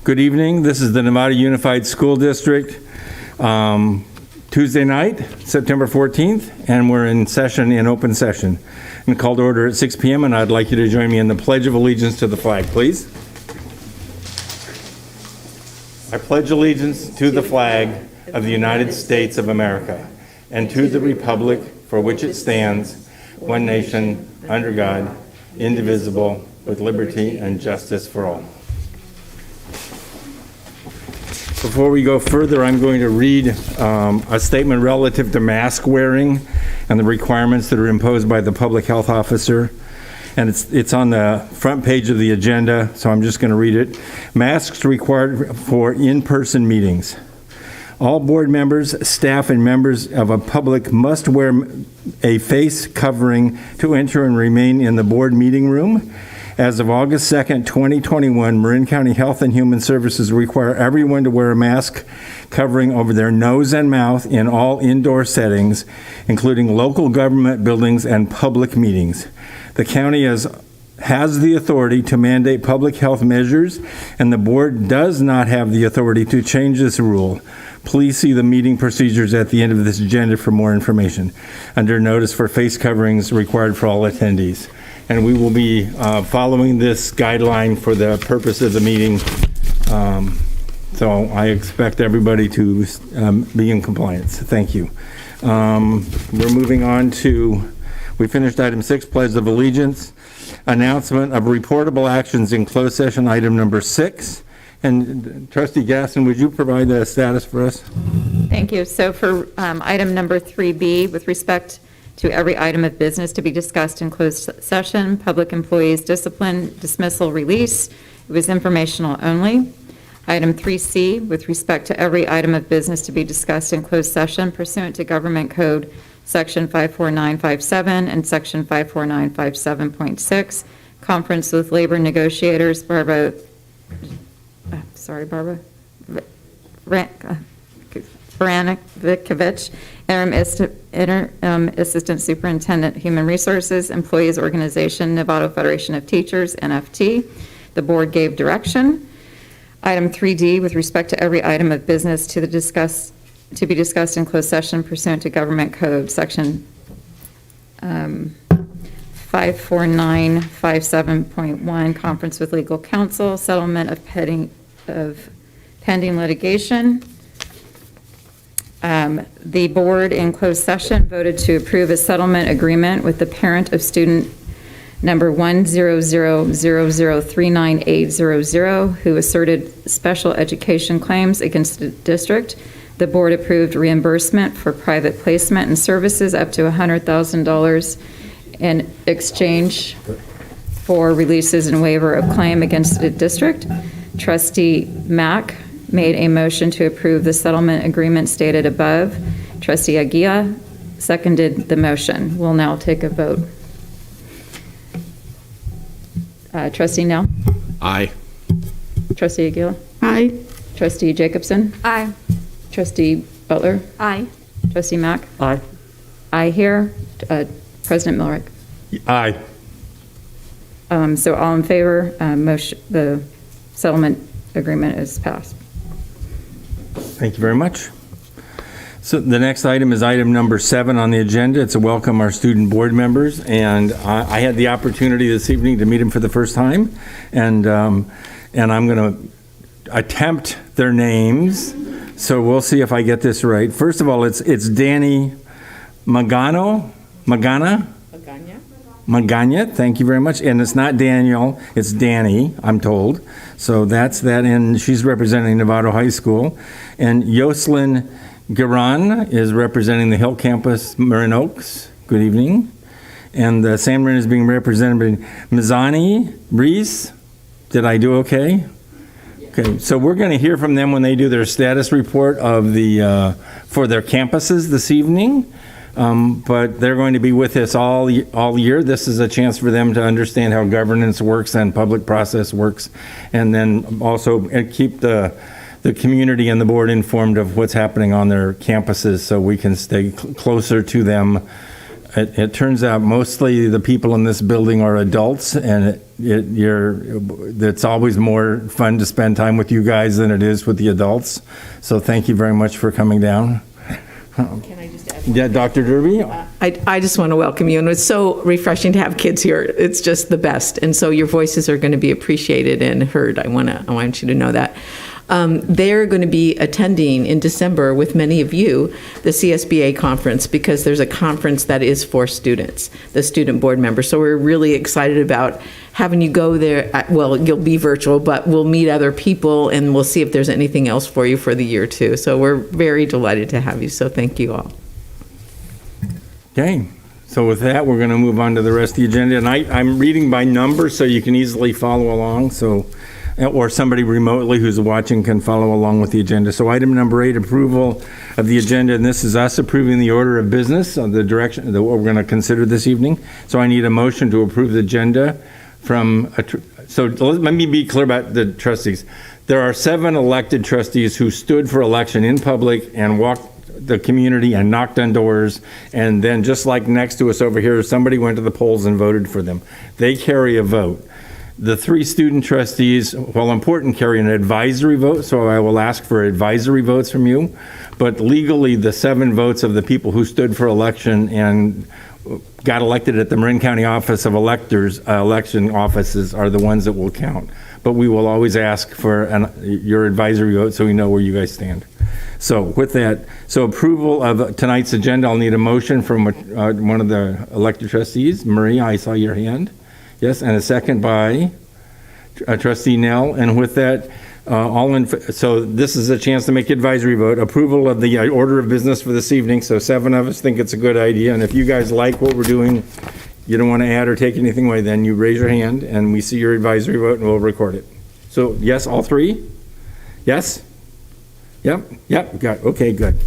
Good evening. This is the Nevada Unified School District, Tuesday night, September 14th, and we're in session, in open session. And called to order at 6 p.m., and I'd like you to join me in the Pledge of Allegiance to the flag, please. I pledge allegiance to the flag of the United States of America and to the republic for which it stands, one nation, under God, indivisible, with liberty and justice for all. Before we go further, I'm going to read a statement relative to mask wearing and the requirements that are imposed by the public health officer. And it's on the front page of the agenda, so I'm just going to read it. Masks required for in-person meetings. All board members, staff, and members of a public must wear a face covering to enter and remain in the board meeting room. As of August 2nd, 2021, Marin County Health and Human Services require everyone to wear a mask covering over their nose and mouth in all indoor settings, including local government buildings and public meetings. The county has the authority to mandate public health measures, and the board does not have the authority to change this rule. Please see the meeting procedures at the end of this agenda for more information. Under notice for face coverings required for all attendees. And we will be following this guideline for the purpose of the meeting. So I expect everybody to be in compliance. Thank you. We're moving on to, we finished item 6, Pledge of Allegiance. Announcement of reportable actions in closed session, item number 6. And Trustee Gaston, would you provide the status for us? Thank you. So for item number 3B, with respect to every item of business to be discussed in closed session, public employees discipline, dismissal, release, it was informational only. Item 3C, with respect to every item of business to be discussed in closed session pursuant to Government Code Section 54957 and Section 54957.6, conference with labor negotiators, Barbara Vranikovic, Interim Assistant Superintendent, Human Resources, Employees Organization, Nevada Federation of Teachers, NFT. The board gave direction. Item 3D, with respect to every item of business to be discussed in closed session pursuant to Government Code Section 54957.1, conference with legal counsel, settlement of pending litigation. The board in closed session voted to approve a settlement agreement with the parent of student number 10000398000 who asserted special education claims against the district. The board approved reimbursement for private placement and services up to $100,000 in exchange for releases and waiver of claim against the district. Trustee Mack made a motion to approve the settlement agreement stated above. Trustee Aguila seconded the motion. We'll now take a vote. Trustee Nell? Aye. Trustee Aguila? Aye. Trustee Jacobson? Aye. Trustee Butler? Aye. Trustee Mack? Aye. Aye here. President Milrick? Aye. So all in favor, motion, the settlement agreement is passed. Thank you very much. So the next item is item number 7 on the agenda. It's a welcome our student board members, and I had the opportunity this evening to meet them for the first time, and I'm going to attempt their names. So we'll see if I get this right. First of all, it's Danny Magana. Thank you very much. And it's not Daniel, it's Danny, I'm told. So that's that, and she's representing Nevada High School. And Yoselin Garan is representing the Hill Campus, Marin Oaks. Good evening. And San Marin is being represented by Mizani Reese. Did I do okay? Okay, so we're going to hear from them when they do their status report of for their campuses this evening. But they're going to be with us all year. This is a chance for them to understand how governance works and public process works, and then also keep the community and the board informed of what's happening on their campuses so we can stay closer to them it turns out mostly the people in this building are adults, and it's always more fun to spend time with you guys than it is with the adults. So thank you very much for coming down. Can I just add? Yeah, Dr. Derby? I just want to welcome you, and it's so refreshing to have kids here. It's just the best, and so your voices are going to be appreciated and heard. I want you to know that. They're going to be attending in December with many of you the CSBA conference, because there's a conference that is for students, the student board members. So we're really excited about having you go there. Well, you'll be virtual, but we'll meet other people and we'll see if there's anything else for you for the year too. So we're very delighted to have you. So thank you all. Okay. So with that, we're going to move on to the rest of the agenda. And I'm reading by number so you can easily follow along. Or somebody remotely who's watching can follow along with the agenda. So item number 8, approval of the agenda, and this is us approving the order of business on the direction that we're going to consider this evening. So I need a motion to approve the agenda from, so let me be clear about the trustees. There are 7 elected trustees who stood for election in public and walked the community and knocked on doors, and then just like next to us over here, somebody went to the polls and voted for them. They carry a vote. The 3 student trustees, while important, carry an advisory vote, so I will ask for advisory votes from you. But legally, the 7 votes of the people who stood for election and got elected at the Marin County Office of Electors, election offices are the ones that will count. But we will always ask for your advisory vote so we know where you guys stand. So with that, so approval of tonight's agenda, I'll need a motion from one of the elected trustees. Maria, I saw your hand. Yes, and a second by Trustee Nell. And with that, so this is a chance to make advisory vote. Approval of the order of business for this evening. So 7 of us think it's a good idea. And if you guys like what we're doing, you don't want to add or take anything away, then you raise your hand and we see your advisory vote and we'll record it. So yes, all 3? Yes? Yep, got, okay, good.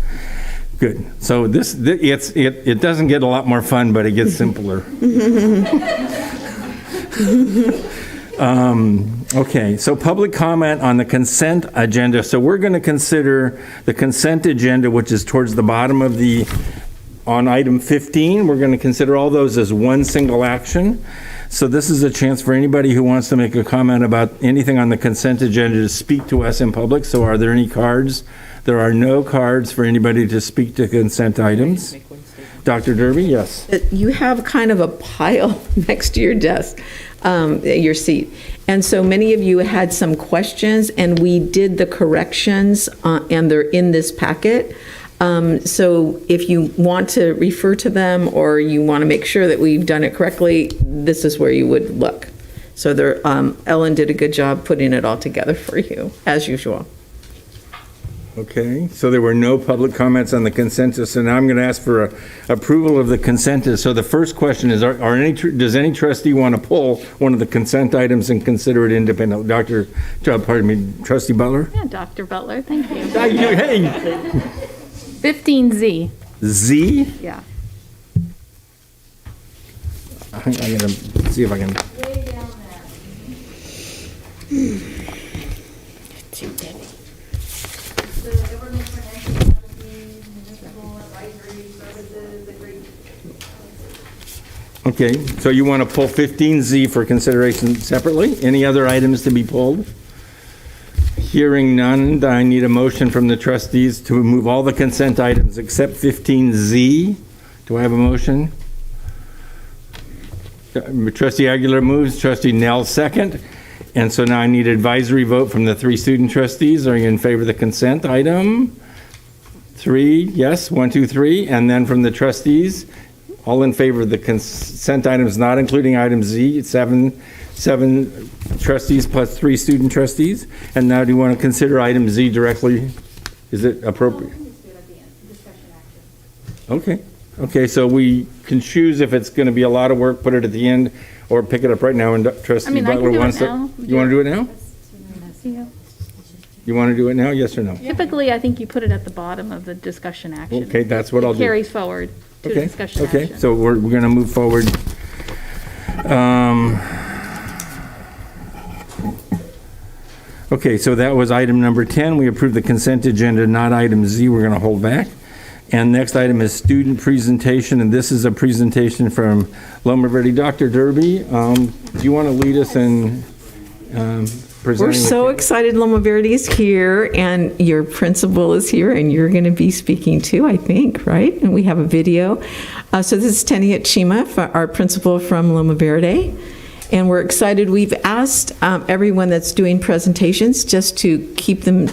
Good. So it doesn't get a lot more fun, but it gets simpler. Okay, so public comment on the consent agenda. So we're going to consider the consent agenda, which is towards the bottom of on item 15. We're going to consider all those as one single action. So this is a chance for anybody who wants to make a comment about anything on the consent agenda to speak to us in public. So are there any cards? There are no cards for anybody to speak to consent items. Dr. Derby, yes. You have kind of a pile next to your desk, your seat. And so many of you had some questions, and we did the corrections, and they're in this packet. So if you want to refer to them or you want to make sure that we've done it correctly, this is where you would look. So Ellen did a good job putting it all together for you, as usual. Okay, so there were no public comments on the consensus, and now I'm going to ask for approval of the consensus. So the first question is, does any trustee want to pull one of the consent items and consider it independent? Trustee Butler? Yeah, Dr. Butler, thank you. Hey! 15Z. Z? Yeah. I'm going to see if I can. Way down there. Too Debbie. The government financial policy, municipal advisory services, agreement. Okay, so you want to pull 15Z for consideration separately? Any other items to be pulled? Hearing none, I need a motion from the trustees to remove all the consent items except 15Z. Do I have a motion? Trustee Aguila moves, Trustee Nell second. And so now I need advisory vote from the 3 student trustees. Are you in favor of the consent item? 3, yes, 1, 2, 3. And then from the trustees, all in favor of the consent items, not including item Z, 7 trustees plus 3 student trustees. And now do you want to consider item Z directly? Is it appropriate? Okay, so we can choose if it's going to be a lot of work, put it at the end, or pick it up right now. And Trustee Butler wants to. You want to do it now? You want to do it now, yes or no? Typically, I think you put it at the bottom of the discussion action. Okay, that's what I'll do. It carries forward to discussion action. Okay, so we're going to move forward. Okay, so that was item number 10. We approved the consent agenda, not item Z. We're going to hold back. And next item is student presentation, and this is a presentation from Loma Verde. Dr. Derby, do you want to lead us in presenting? We're so excited Loma Verde is here, and your principal is here, and you're going to be speaking too, I think, right? And we have a video. So this is Trustee Aguila, our principal from Loma Verde, and we're excited. We've asked everyone that's doing presentations just to keep them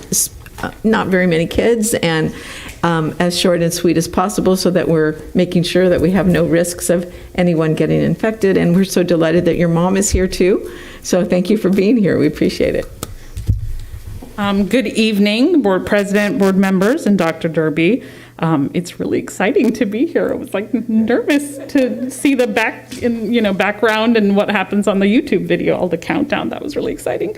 not very many kids and as short and sweet as possible so that we're making sure that we have no risks of anyone getting infected. And we're so delighted that your mom is here too. So thank you for being here. We appreciate it. Good evening, board president, board members, and Dr. Derby. It's really exciting to be here. I was like nervous to see the background and what happens on the YouTube video, all the countdown. That was really exciting.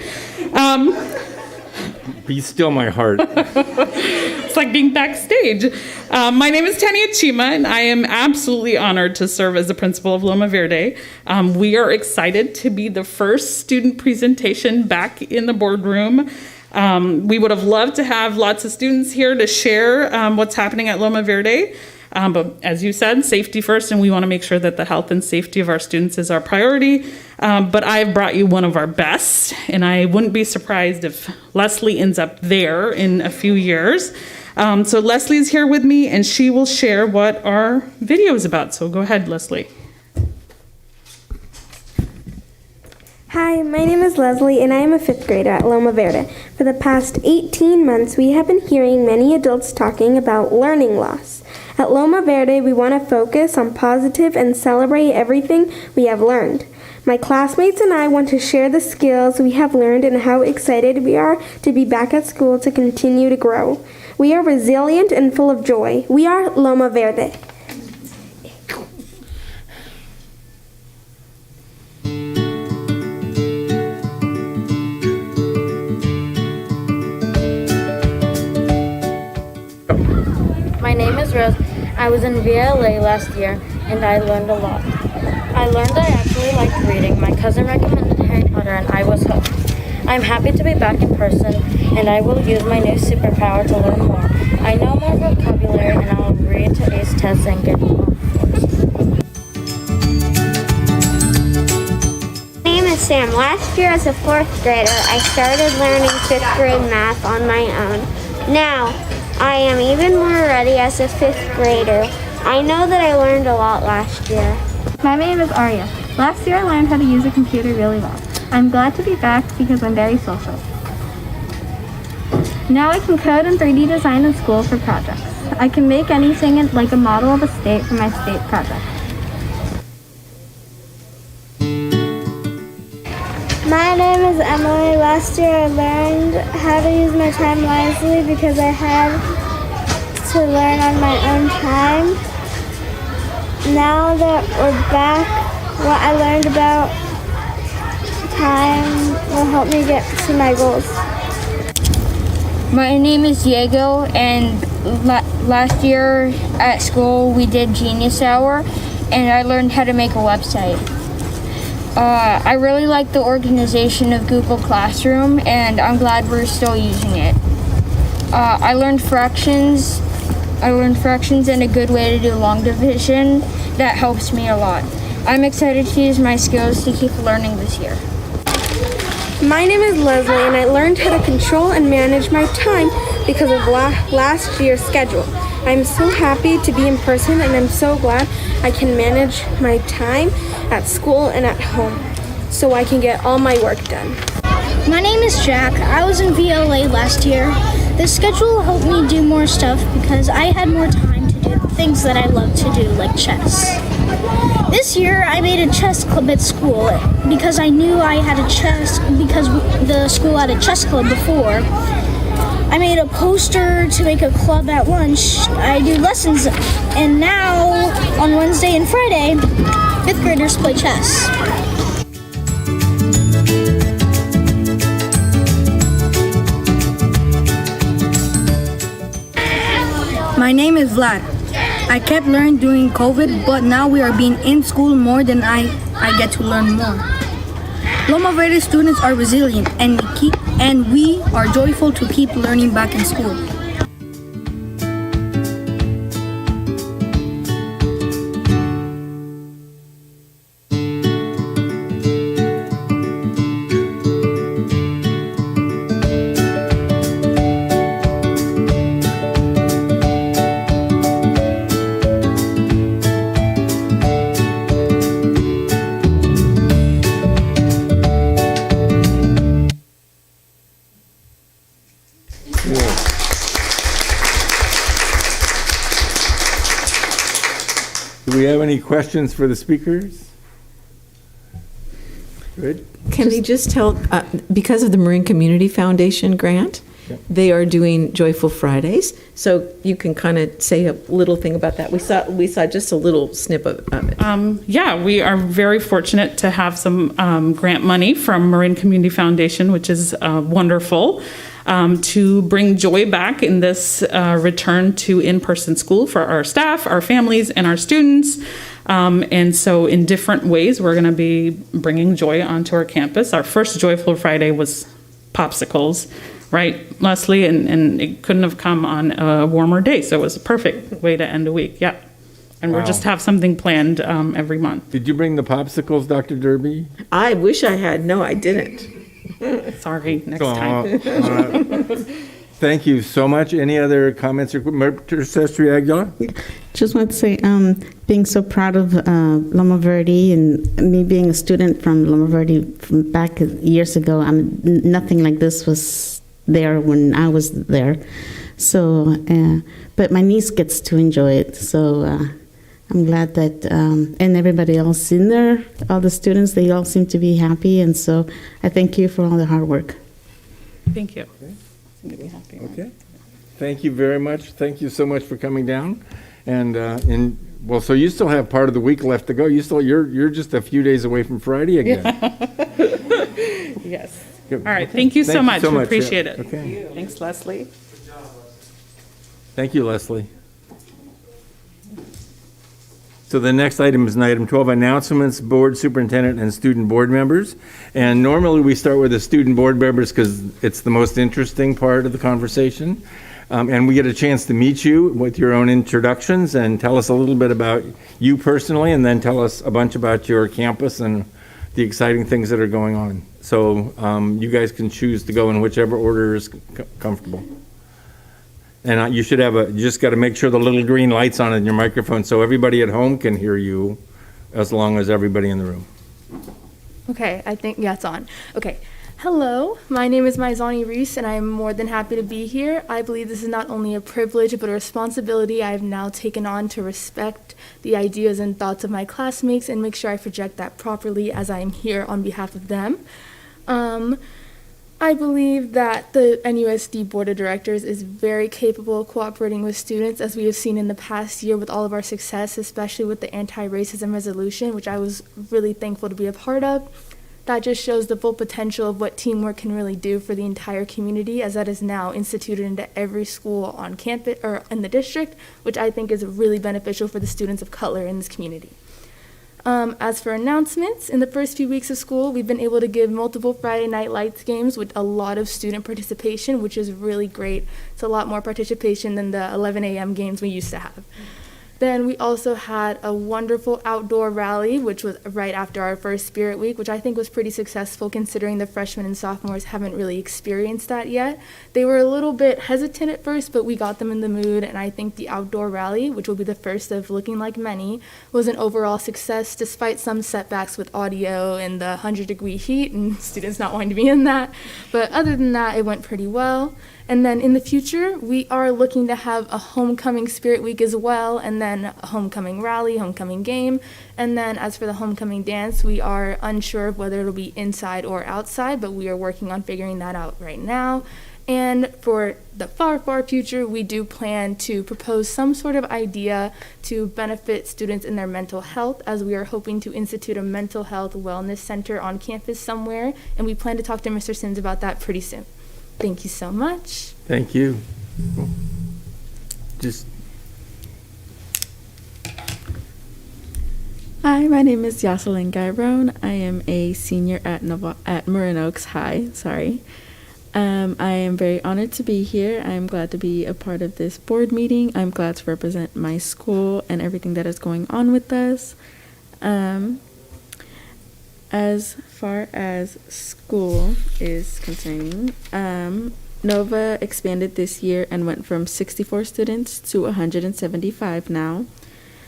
Be still my heart. It's like being backstage. My name is Trustee Aguila, and I am absolutely honored to serve as the principal of Loma Verde. We are excited to be the first student presentation back in the boardroom. We would have loved to have lots of students here to share what's happening at Loma Verde. But as you said, safety first, and we want to make sure that the health and safety of our students is our priority. But I've brought you one of our best, and I wouldn't be surprised if Leslie ends up there in a few years. So Leslie is here with me, and she will share what our video is about. So go ahead, Leslie. Hi, my name is Leslie, and I am a 5th grader at Loma Verde. For the past 18 months, we have been hearing many adults talking about learning loss. At Loma Verde, we want to focus on positive and celebrate everything we have learned. My classmates and I want to share the skills we have learned and how excited we are to be back at school to continue to grow. We are resilient and full of joy. We are Loma Verde. My name is Rose. I was in VLA last year and I learned a lot. I learned I actually liked reading. My cousin recommended Harry Potter and I was hooked. I'm happy to be back in person and I will use my new superpower to learn more. I know more vocabulary and I will read to ace tests and get more. My name is Sam. Last year as a 4th grader, I started learning 5th grade math on my own. Now, I am even more ready as a 5th grader. I know that I learned a lot last year. My name is Arya. Last year I learned how to use a computer really well. I'm glad to be back because I'm very social. Now I can code and 3D design in school for projects. I can make anything like a model of a state for my state project. My name is Emily. Last year I learned how to use my time wisely because I had to learn on my own time. Now that we're back, what I learned about time will help me get to my goals. My name is Diego, and last year at school we did Genius Hour, and I learned how to make a website. I really like the organization of Google Classroom, and I'm glad we're still using it. I learned fractions and a good way to do long division. That helps me a lot. I'm excited to use my skills to keep learning this year. My name is Leslie, and I learned how to control and manage my time because of last year's schedule. I'm so happy to be in person, and I'm so glad I can manage my time at school and at home so I can get all my work done. My name is Jack. I was in VLA last year. The schedule helped me do more stuff because I had more time to do things that I love to do, like chess. This year I made a chess club at school because I knew I had a chess, because the school had a chess club before. I made a poster to make a club at lunch. I do lessons, and now on Wednesday and Friday, 5th graders play chess. My name is Vlad. I kept learning during COVID, but now we are being in school more than I get to learn more. Loma Verde students are resilient, and we are joyful to keep learning back in school. Do we have any questions for the speakers? Good. Can we just tell, because of the Marin Community Foundation grant, Yep. they are doing Joyful Fridays. So you can kind of say a little thing about that. We saw just a little snip of it. Yeah, we are very fortunate to have some grant money from Marin Community Foundation, which is wonderful, to bring joy back in this return to in-person school for our staff, our families, and our students. And so in different ways, we're going to be bringing joy onto our campus. Our first Joyful Friday was popsicles, right, Leslie? And it couldn't have come on a warmer day, so it was a perfect way to end a week, yeah. And we'll Wow. just have something planned every month. Did you bring the popsicles, Dr. Derby? I wish I had. No, I didn't. Sorry, next time. Thank you so much. Any other comments or Trustee Aguila? Just want to say, being so proud of Loma Verde and me being a student from Loma Verde from back years ago, nothing like this was there when I was there. So, but my niece gets to enjoy it. So I'm glad that, and everybody else in there, all the students, they all seem to be happy. And so I thank you for all the hard work. Thank you. Seem to be happy. Okay. Thank you very much. Thank you so much for coming down. And well, so you still have part of the week left to go. You're just a few days away from Friday again. Yes. Good. All right, thank you so much. We appreciate Yeah. it. Okay. Thanks, Leslie. Thank you, Leslie. So the next item is item 12, announcements, board superintendent and student board members. And normally we start with the student board members because it's the most interesting part of the conversation. And we get a chance to meet you with your own introductions and tell us a little bit about you personally, and then tell us a bunch about your campus and the exciting things that are going on. So you guys can choose to go in whichever order is comfortable. And you should have you just got to make sure the little green light's on in your microphone so everybody at home can hear you as long as everybody in the room. Okay, I think, yeah, it's on. Okay. Hello, my name is Maizani Reese, and I am more than happy to be here. I believe this is not only a privilege, but a responsibility I have now taken on to respect the ideas and thoughts of my classmates and make sure I project that properly as I am here on behalf of them. I believe that the NUSD Board of Directors is very capable of cooperating with students, as we have seen in the past year with all of our success, especially with the anti-racism resolution, which I was really thankful to be a part of. That just shows the full potential of what teamwork can really do for the entire community, as that is now instituted into every school on campus or in the district, which I think is really beneficial for the students of color in this community. As for announcements, in the first few weeks of school, we've been able to give multiple Friday Night Lights games with a lot of student participation, which is really great. It's a lot more participation than the 11 a.m. games we used to have. Then we also had a wonderful outdoor rally, which was right after our first Spirit Week, which I think was pretty successful considering the freshmen and sophomores haven't really experienced that yet. They were a little bit hesitant at first, but we got them in the mood, and I think the outdoor rally, which will be the first of looking like many, was an overall success despite some setbacks with audio and the 100-degree heat and students not wanting to be in that. But other than that, it went pretty well. And then in the future, we are looking to have a homecoming Spirit Week as well, and then a homecoming rally, homecoming game. And then as for the homecoming dance, we are unsure of whether it'll be inside or outside, but we are working on figuring that out right now. And for the far, far future, we do plan to propose some sort of idea to benefit students in their mental health, as we are hoping to institute a mental health wellness center on campus somewhere. And we plan to talk to Mr. Sims about that pretty soon. Thank you so much. Thank you. Hi, my name is Jocelyn Guybrown. I am a senior at Marin Oaks High. I am very honored to be here. I'm glad to be a part of this board meeting. I'm glad to represent my school and everything that is going on with us. As far as school is concerning, Nova expanded this year and went from 64 students to 175 now.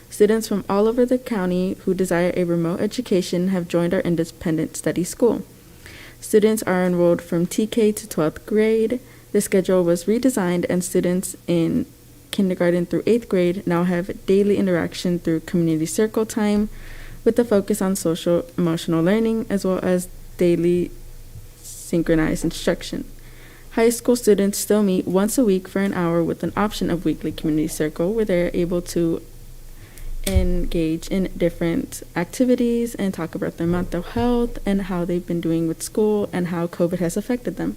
Students from all over the county who desire a remote education have joined our independent study school. Students are enrolled from TK to 12th grade. The schedule was redesigned, and students in kindergarten through 8th grade now have daily interaction through community circle time with the focus on social emotional learning as well as daily synchronized instruction. High school students still meet once a week for an hour with an option of weekly community circle where they're able to engage in different activities and talk about their mental health and how they've been doing with school and how COVID has affected them.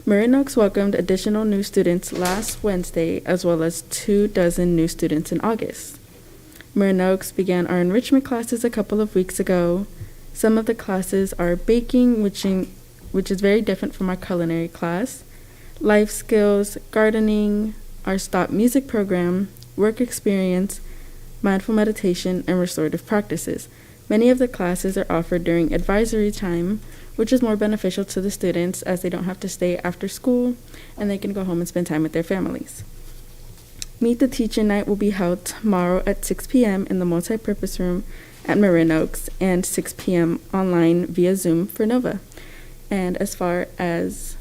Marin Oaks welcomed additional new students last Wednesday, as well as 24 new students in August. Marin Oaks began our enrichment classes a couple of weeks ago. Some of the classes are baking, which is very different from our culinary class, life skills, gardening, our stop music program, work experience, mindful meditation, and restorative practices. Many of the classes are offered during advisory time, which is more beneficial to the students as they don't have to stay after school and they can go home and spend time with their families. Meet the Teacher Night will be held tomorrow at 6 p.m. in the multipurpose room at Marin Oaks and 6 p.m. online via Zoom for Nova. And as far as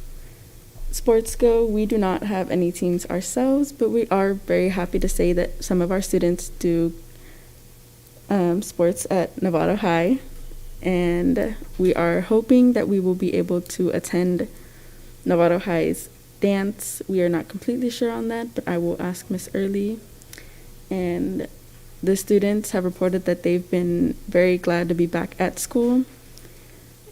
sports go, we do not have any teams ourselves, but we are very happy to say that some of our students do sports at Novato High, and we are hoping that we will be able to attend Novato High's dance. We are not completely sure on that, but I will ask Miss Early. And the students have reported that they've been very glad to be back at school,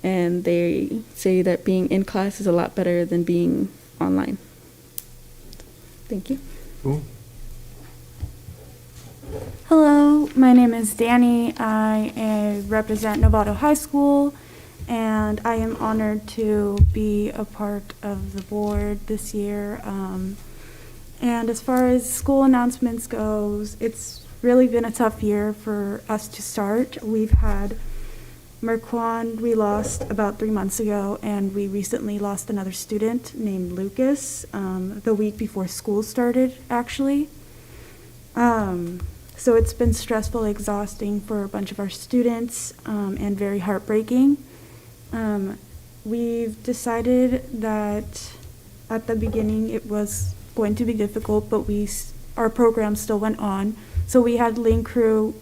and they say that being in class is a lot better than being online. Thank you. Cool. Hello, my name is Danny. I represent Novato High School, and I am honored to be a part of the board this year. And as far as school announcements goes, it's really been a tough year for us to start. We've had Merquan, we lost about 3 months ago, and we recently lost another student named Lucas the week before school started, actually. So it's been stressful, exhausting for a bunch of our students, and very heartbreaking. We've decided that at the beginning it was going to be difficult, but our program still went on. So we had Link Crew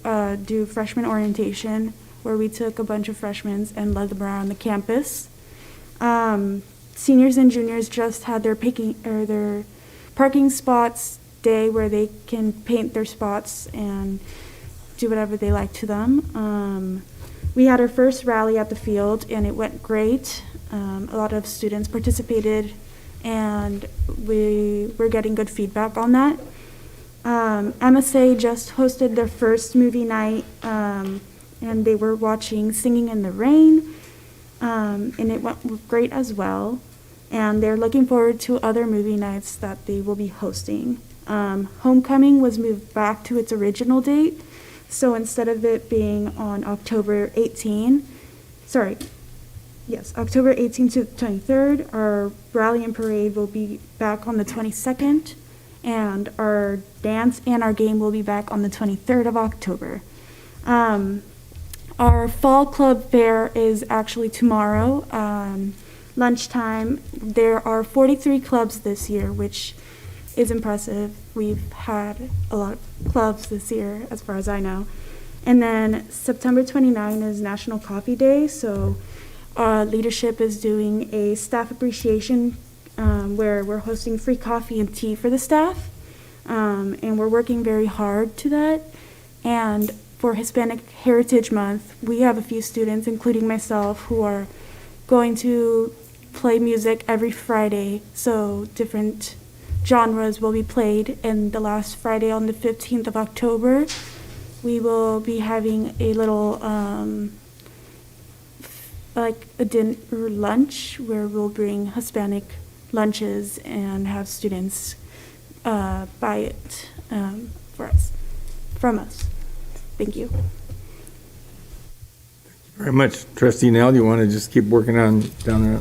do freshman orientation, where we took a bunch of freshmen and led them around the campus. Seniors and juniors just had their parking spots day where they can paint their spots and do whatever they like to them. We had our first rally at the field, and it went great. A lot of students participated, and we were getting good feedback on that. MSA just hosted their first movie night, and they were watching Singing in the Rain, and it went great as well. And they're looking forward to other movie nights that they will be hosting. Homecoming was moved back to its original date, so instead of it being on October 18 to the 23rd, our rally and parade will be back on the 22nd, and our dance and our game will be back on the 23rd of October. Our fall club fair is actually tomorrow, lunchtime. There are 43 clubs this year, which is impressive. We've had a lot of clubs this year, as far as I know. And then September 29 is National Coffee Day, so our leadership is doing a staff appreciation where we're hosting free coffee and tea for the staff, and we're working very hard to that. And for Hispanic Heritage Month, we have a few students, including myself, who are going to play music every Friday, so different genres will be played. And the last Friday on the 15th of October, we will be having a little like a dinner lunch where we'll bring Hispanic lunches and have students buy it from us. Thank you. Very much. Trustee Nell, you want to just keep working on down there?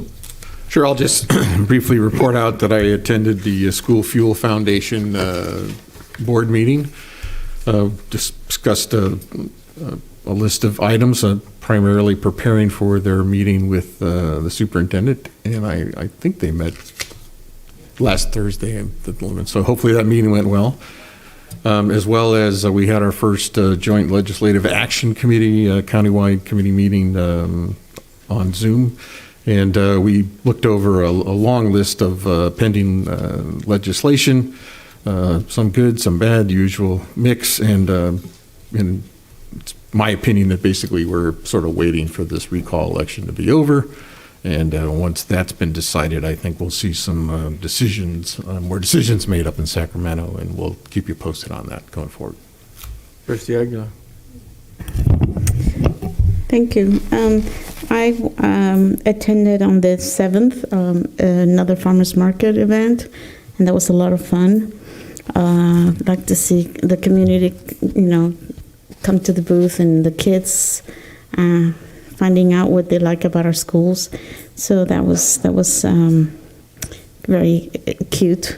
Sure, I'll just briefly report out that I attended the School Fuel Foundation board meeting. Discussed a list of items, primarily preparing for their meeting with the superintendent, and I think they met last Thursday. So hopefully that meeting went well. As well as we had our first joint legislative action committee, countywide committee meeting on Zoom. And we looked over a long list of pending legislation, some good, some bad, the usual mix. And it's my opinion that basically we're sort of waiting for this recall election to be over. And once that's been decided, I think we'll see some more decisions made up in Sacramento, and we'll keep you posted on that going forward. Trustee Aguila. Thank you. I attended on the 7th another farmers market event, and that was a lot of fun. I'd like to see the community, come to the booth, and the kids finding out what they like about our schools. So that was very cute.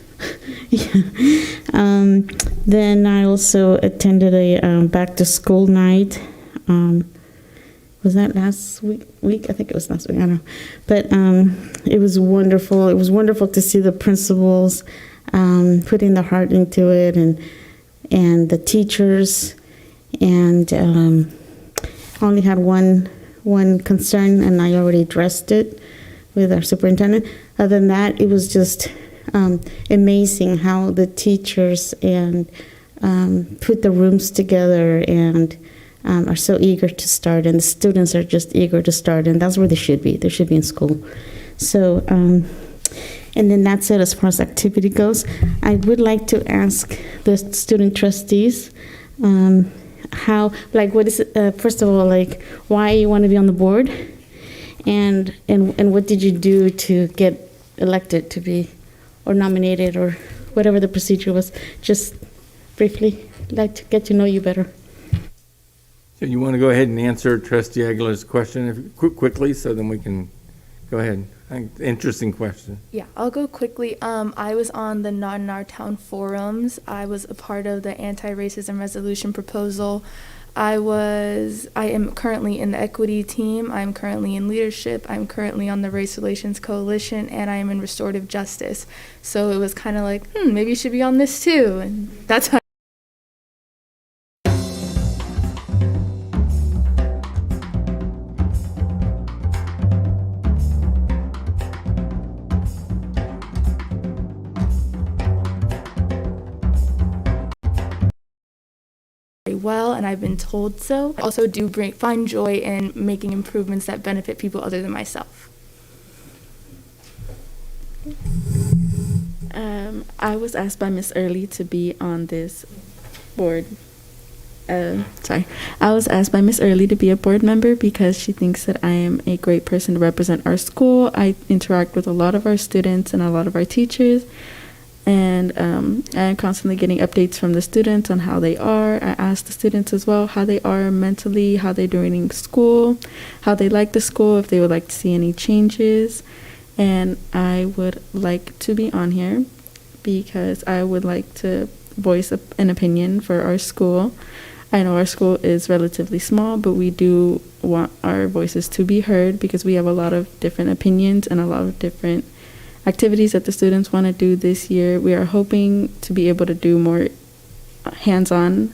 Yeah. Then I also attended a back to school night. Was that last week? I think it was last week. I don't know. But it was wonderful. It was wonderful to see the principals putting their heart into it, and the teachers. And I only had one concern, and I already addressed it with our superintendent. Other than that, it was just amazing how the teachers and put the rooms together and are so eager to start, and the students are just eager to start, and that's where they should be. They should be in school. So, and then that's it as far as activity goes. I would like to ask the student trustees what is it, first of all, why you want to be on the board, and what did you do to get elected to be, or nominated, or whatever the procedure was. Just briefly, I'd like to get to know you better. So you want to go ahead and answer Trustee Aguilar's question quickly, so then we can go ahead. Interesting question. Yeah, I'll go quickly. I was on the Not in Our Town forums. I was a part of the anti-racism resolution proposal. I am currently in the equity team. I'm currently in leadership. I'm currently on the Race Relations Coalition, and I am in restorative justice. So it was kind of like, maybe you should be on this too. And that's how. Well, and I've been told so. I also do find joy in making improvements that benefit people other than myself. I was asked by Miss Early to be on this board. I was asked by Miss Early to be a board member because she thinks that I am a great person to represent our school. I interact with a lot of our students and a lot of our teachers. And I'm constantly getting updates from the students on how they are. I ask the students as well how they are mentally, how they're doing in school, how they like the school, if they would like to see any changes. And I would like to be on here because I would like to voice an opinion for our school. I know our school is relatively small, but we do want our voices to be heard because we have a lot of different opinions and a lot of different activities that the students want to do this year. We are hoping to be able to do more hands-on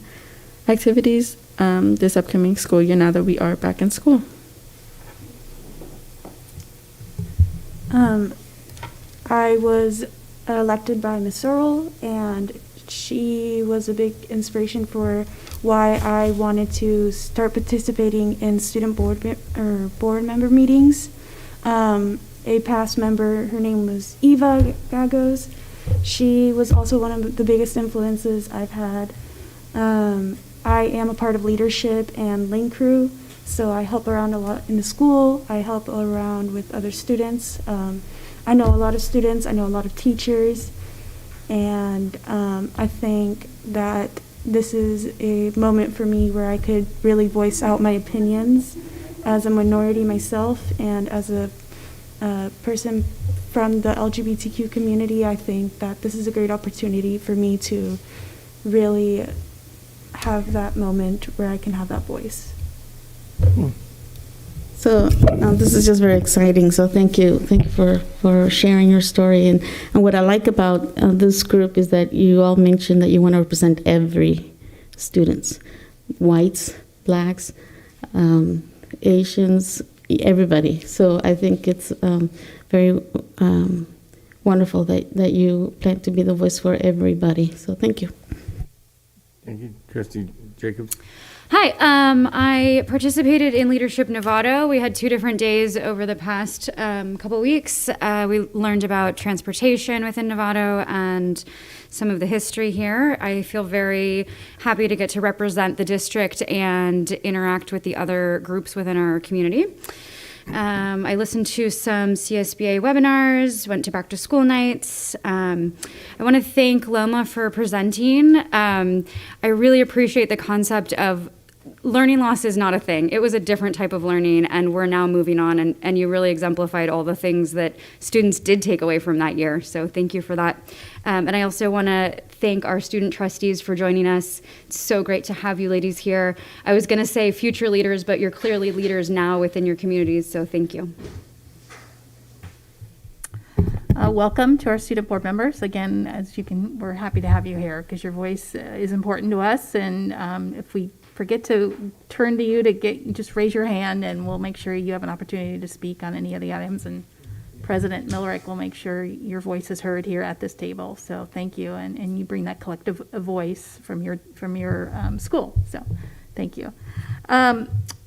activities this upcoming school year now that we are back in school. I was elected by Ms. Searle, and she was a big inspiration for why I wanted to start participating in student board member meetings. A past member, her name was Eva Gagos. She was also one of the biggest influences I've had. I am a part of leadership and Link Crew, so I help around a lot in the school. I help around with other students. I know a lot of students, I know a lot of teachers, and I think that this is a moment for me where I could really voice out my opinions as a minority myself and as a person from the LGBTQ community. I think that this is a great opportunity for me to really have that moment where I can have that voice. So this is just very exciting. So thank you for sharing your story. And what I like about this group is that you all mentioned that you want to represent every students, whites, blacks, Asians, everybody. So I think it's very wonderful that you plan to be the voice for everybody. So thank you. Thank you. Trustee Jacobs? Hi, I participated in Leadership Novato. We had 2 different days over the past couple weeks. We learned about transportation within Novato and some of the history here. I feel very happy to get to represent the district and interact with the other groups within our community. I listened to some CSBA webinars, went to back to school nights. I want to thank Loma for presenting. I really appreciate the concept of learning loss is not a thing. It was a different type of learning, and we're now moving on, and you really exemplified all the things that students did take away from that year. So thank you for that. And I also want to thank our student trustees for joining us. It's so great to have you ladies here. I was going to say future leaders, but you're clearly leaders now within your communities, so thank you. Welcome to our student board members. Again, we're happy to have you here because your voice is important to us. And if we forget to turn to you just raise your hand and we'll make sure you have an opportunity to speak on any of the items. And President Millerick will make sure your voice is heard here at this table. So thank you. And you bring that collective voice from your school. So thank you.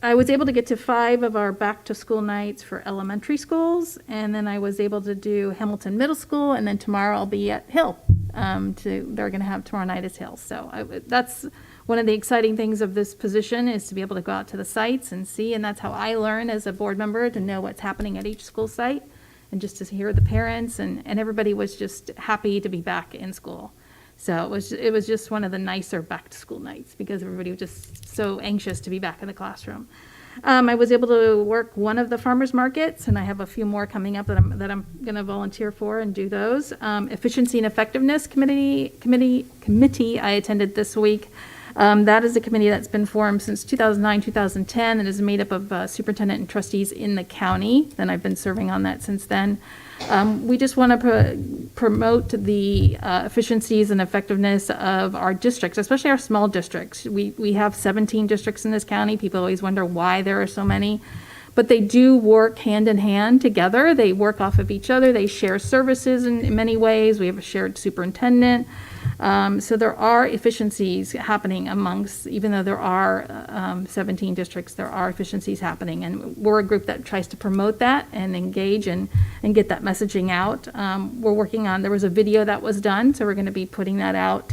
I was able to get to 5 of our back to school nights for elementary schools, and then I was able to do Hamilton Middle School, and then tomorrow I'll be at Hill. They're going to have tomorrow night is Hill. So that's one of the exciting things of this position, is to be able to go out to the sites and see, and that's how I learn as a board member, to know what's happening at each school site, and just to hear the parents, and everybody was just happy to be back in school. So it was just one of the nicer back to school nights because everybody was just so anxious to be back in the classroom. I was able to work one of the farmers markets, and I have a few more coming up that I'm going to volunteer for and do those. Efficiency and Effectiveness Committee I attended this week. That is a committee that's been formed since 2009, 2010, and is made up of superintendent and trustees in the county. And I've been serving on that since then. We just want to promote the efficiencies and effectiveness of our districts, especially our small districts. We have 17 districts in this county. People always wonder why there are so many. But they do work hand in hand together. They work off of each other. They share services in many ways. We have a shared superintendent. So there are efficiencies happening amongst, even though there are 17 districts, there are efficiencies happening. And we're a group that tries to promote that and engage and get that messaging out. We're working on, there was a video that was done, so we're going to be putting that out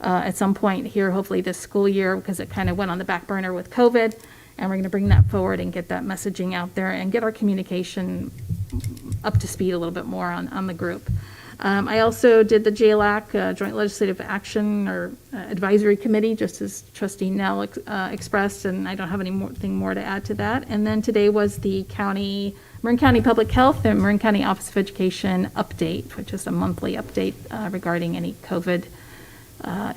at some point here, hopefully this school year, because it kind of went on the back burner with COVID. And we're going to bring that forward and get that messaging out there and get our communication up to speed a little bit more on the group. I also did the JLAC, Joint Legislative Action or Advisory Committee, just as Trustee Nell expressed, and I don't have anything more to add to that. And then today was the Marin County Public Health and Marin County Office of Education update, which is a monthly update regarding any COVID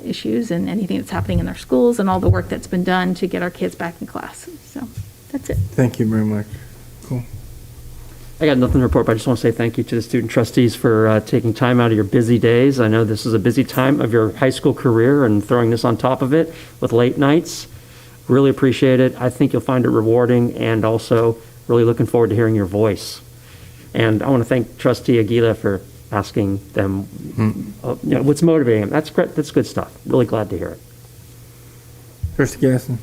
issues and anything that's happening in our schools and all the work that's been done to get our kids back in class. So that's it. Thank you very much. Cool. I got nothing to report, but I just want to say thank you to the student trustees for taking time out of your busy days. I know this is a busy time of your high school career and throwing this on top of it with late nights. Really appreciate it. I think you'll find it rewarding, and also really looking forward to hearing your voice. And I want to thank Trustee Aguila for asking them what's motivating them. That's great. That's good stuff. Really glad to hear it. Trustee Gasson.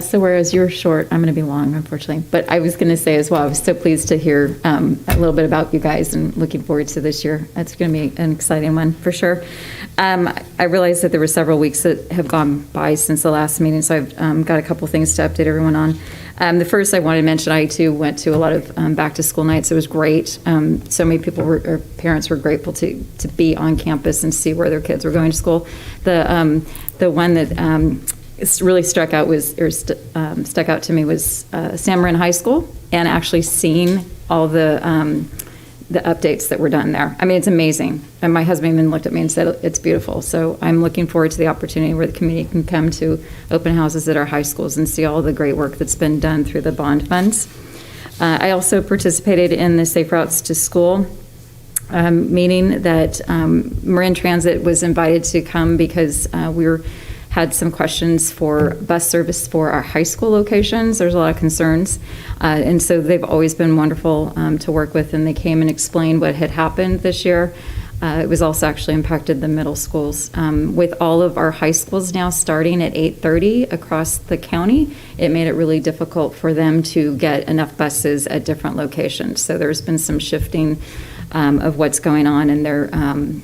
So whereas you're short, I'm going to be long, unfortunately. But I was going to say as well, I was so pleased to hear a little bit about you guys and looking forward to this year. It's going to be an exciting one for sure. I realized that there were several weeks that have gone by since the last meeting, so I've got a couple things to update everyone on. The first I wanted to mention, I too went to a lot of back to school nights. It was great. So many people or parents were grateful to be on campus and see where their kids were going to school. The one that really stuck out to me was San Marin High School, and actually seeing all the the updates that were done there. I mean, it's amazing. And my husband even looked at me and said, it's beautiful. So I'm looking forward to the opportunity where the community can come to open houses at our high schools and see all the great work that's been done through the bond funds. I also participated in the Safe Routes to School meeting that Marin Transit was invited to come because had some questions for bus service for our high school locations. There's a lot of concerns. And so they've always been wonderful to work with, and they came and explained what had happened this year. It was also actually impacted the middle schools. With all of our high schools now starting at 8:30 across the county, it made it really difficult for them to get enough buses at different locations. So there's been some shifting of what's going on, and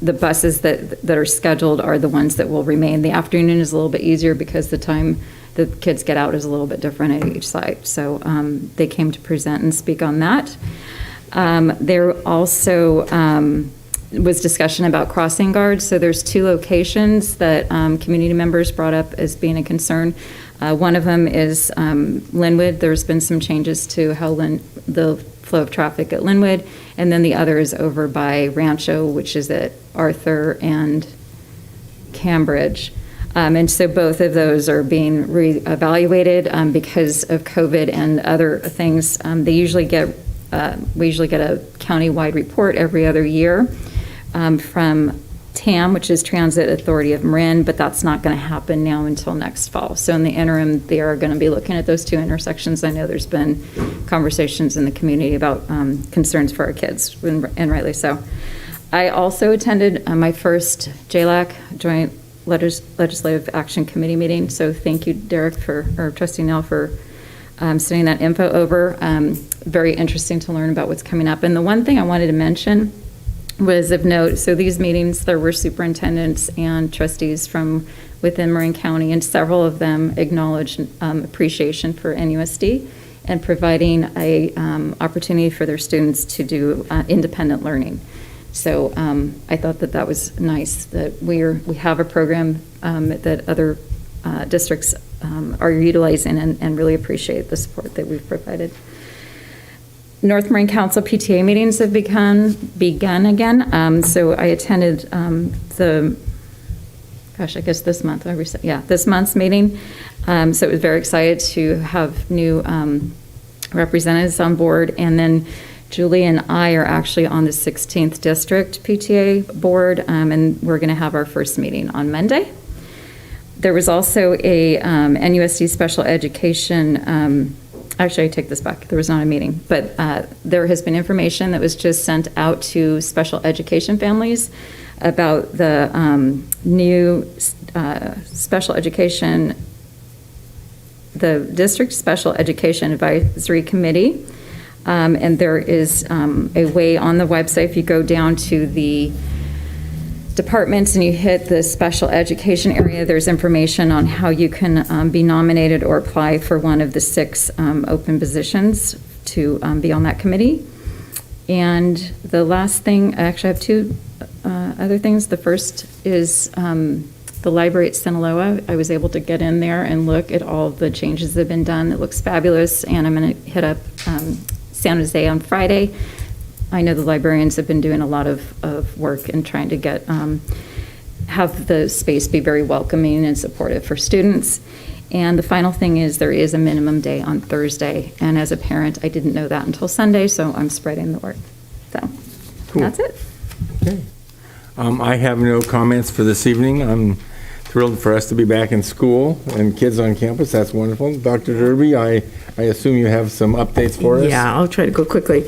the buses that are scheduled are the ones that will remain. The afternoon is a little bit easier because the time the kids get out is a little bit different at each site. So they came to present and speak on that. There also was discussion about crossing guards. So there's 2 locations that community members brought up as being a concern. One of them is Linwood. There's been some changes to how the flow of traffic at Linwood, and then the other is over by Rancho, which is at Arthur and Cambridge. And so both of those are being reevaluated because of COVID and other things. We usually get a county-wide report every other year from TAM, which is Transit Authority of Marin, but that's not going to happen now until next fall. So in the interim, they are going to be looking at those 2 intersections. I know there's been conversations in the community about concerns for our kids, and rightly so. I also attended my first JLAC, Joint Legislative Action Committee meeting. So thank you, Derek, or Trustee Nell, for sending that info over. Very interesting to learn about what's coming up. And the one thing I wanted to mention was of note, so these meetings, there were superintendents and trustees from within Marin County, and several of them acknowledged appreciation for NUSD and providing a opportunity for their students to do independent learning. So I thought that was nice that we have a program that other districts are utilizing and really appreciate the support that we've provided. North Marin Council PTA meetings have begun again. So I attended this month. This month's meeting. So it was very excited to have new representatives on board. And then Julie and I are actually on the 16th District PTA board, and we're going to have our first meeting on Monday. There was also a NUSD special education. Actually, I take this back. There was not a meeting, but there has been information that was just sent out to special education families about the new special education, the District Special Education Advisory Committee. And there is a way on the website, if you go down to the departments and you hit the special education area, there's information on how you can be nominated or apply for one of the 6 open positions to be on that committee. And the last thing, I actually have 2 other things. The first is the library at Sinaloa. I was able to get in there and look at all the changes that have been done. It looks fabulous, and I'm going to hit up San Jose on Friday. I know the librarians have been doing a lot of work in trying to get have the space be very welcoming and supportive for students. And the final thing is there is a minimum day on Thursday. And as a parent, I didn't know that until Sunday, so I'm spreading the word. So cool. That's it. Okay. I have no comments for this evening. I'm thrilled for us to be back in school and kids on campus. That's wonderful. Dr. Derby, I assume you have some updates for us? Yeah, I'll try to go quickly.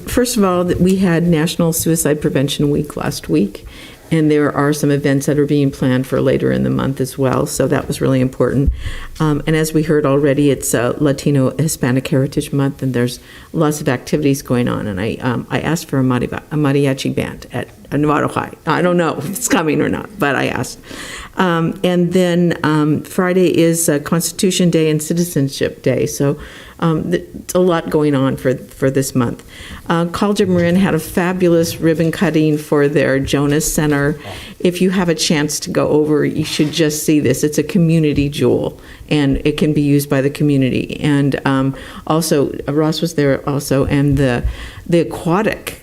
First of all, we had National Suicide Prevention Week last week, and there are some events that are being planned for later in the month as well, so that was really important. And as we heard already, it's Latino Hispanic Heritage Month, and there's lots of activities going on. And I asked for a mariachi band at Novato High. I don't know if it's coming or not, but I asked. And then Friday is Constitution Day and Citizenship Day, so it's a lot going on for this month. College of Marin had a fabulous ribbon cutting for their Jonas Center. If you have a chance to go over, you should just see this. It's a community jewel, and it can be used by the community. And also, Ross was there also, and the aquatic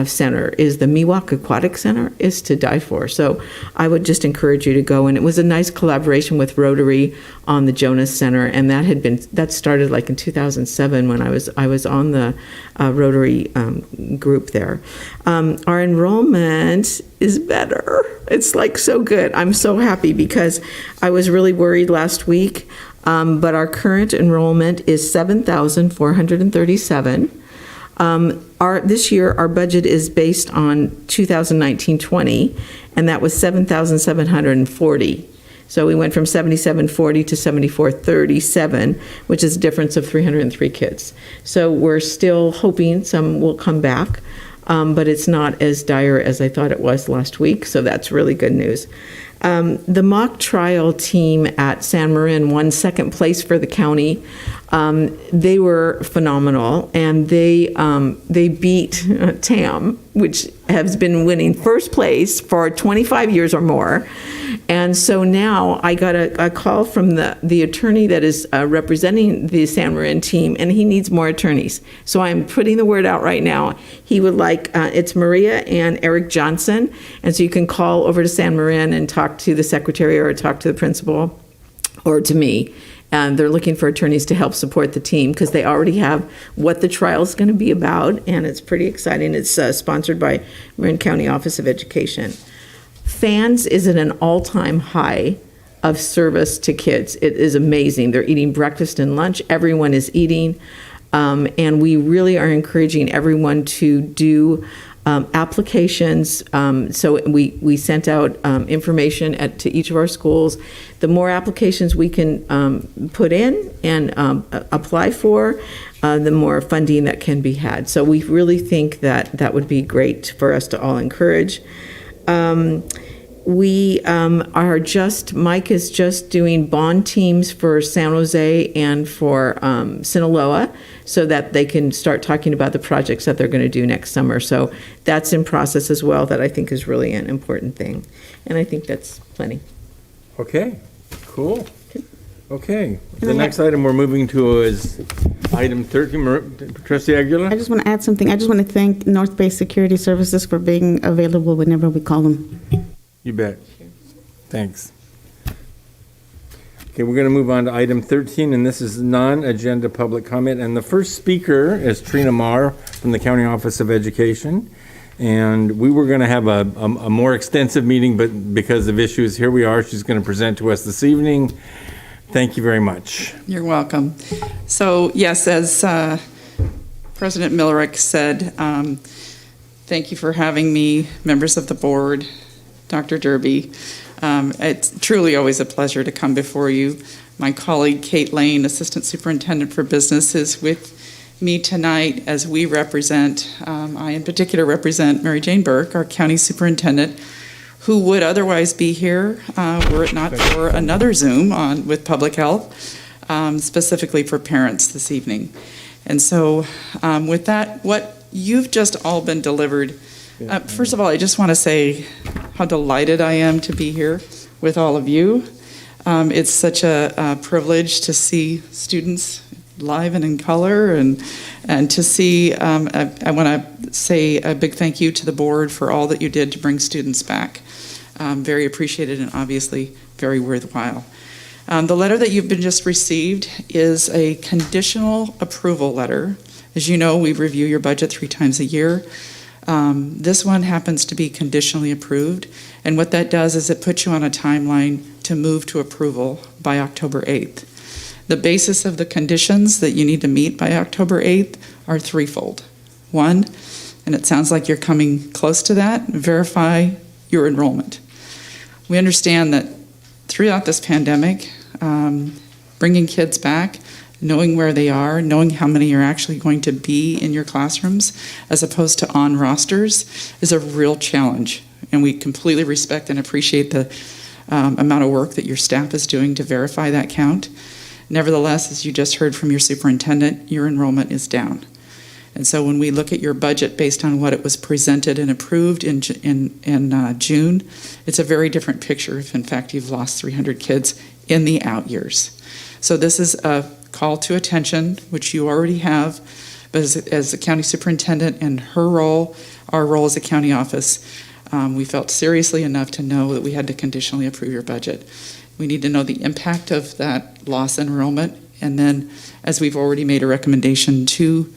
center is the Miwok Aquatic Center is to die for. So I would just encourage you to go. And it was a nice collaboration with Rotary on the Jonas Center, and that started like in 2007 when I was on the Rotary group there. Our enrollment is better. It's like so good. I'm so happy because I was really worried last week, but our current enrollment is 7,437. This year, our budget is based on 2019-20, and that was 7,740. So we went from 7,740 to 7,437, which is a difference of 303 kids. So we're still hoping some will come back, but it's not as dire as I thought it was last week, so that's really good news. The mock trial team at San Marin won second place for the county. They were phenomenal, and they beat TAM, which has been winning first place for 25 years or more. And so now I got a call from the attorney that is representing the San Marin team, and he needs more attorneys. So I'm putting the word out right now. He would like, it's Maria and Eric Johnson, and so you can call over to San Marin and talk to the secretary or talk to the principal or to me. And they're looking for attorneys to help support the team because they already have what the trial is going to be about, and it's pretty exciting. It's sponsored by Marin County Office of Education. FANS is at an all-time high of service to kids. It is amazing. They're eating breakfast and lunch. Everyone is eating, and we really are encouraging everyone to do applications. So we sent out information to each of our schools. The more applications we can put in and apply for, the more funding that can be had. So we really think that would be great for us to all encourage. Mike is just doing bond teams for San Jose and for Sinaloa so that they can start talking about the projects that they're going to do next summer. So that's in process as well, that I think is really an important thing. And I think that's plenty. Okay, cool. Okay, the next item we're moving to is item 13. Trustee Aguila? I just want to add something. I just want to thank North Bay Security Services for being available whenever we call them. You bet. Thanks. Okay, we're going to move on to item 13, and this is non-agenda public comment. And the first speaker is Trina Marr from the County Office of Education. And we were going to have a more extensive meeting, but because of issues, here we are. She's going to present to us this evening. Thank you very much. You're welcome. So, yes, as President Millerick said, thank you for having me, members of the board, Dr. Derby. It's truly always a pleasure to come before you. My colleague, Kate Lane, Assistant Superintendent for Business, is with me tonight as we represent, I in particular represent Mary Jane Burke, our County Superintendent, who would otherwise be here were it not for another Zoom with Public Health, specifically for parents this evening. And so with that, what you've just all been delivered, first of all, I just want to say how delighted I am to be here with all of you. It's such a privilege to see students live and in color, and to see, I want to say a big thank you to the board for all that you did to bring students back. Very appreciated and obviously very worthwhile. The letter that you've been just received is a conditional approval letter. As you know, we review your budget 3 times a year. This one happens to be conditionally approved, and what that does is it puts you on a timeline to move to approval by October 8th. The basis of the conditions that you need to meet by October 8th are threefold. One, and it sounds like you're coming close to that, verify your enrollment. We understand that throughout this pandemic, bringing kids back knowing where they are, knowing how many are actually going to be in your classrooms as opposed to on rosters is a real challenge. And we completely respect and appreciate the amount of work that your staff is doing to verify that count. Nevertheless, as you just heard from your superintendent, your enrollment is down. And so when we look at your budget based on what it was presented and approved in June, it's a very different picture if in fact you've lost 300 kids in the out years. So this is a call to attention, which you already have, but as the county superintendent and her role, our role as a county office, we felt seriously enough to know that we had to conditionally approve your budget. We need to know the impact of that loss enrollment, and then, as we've already made a recommendation to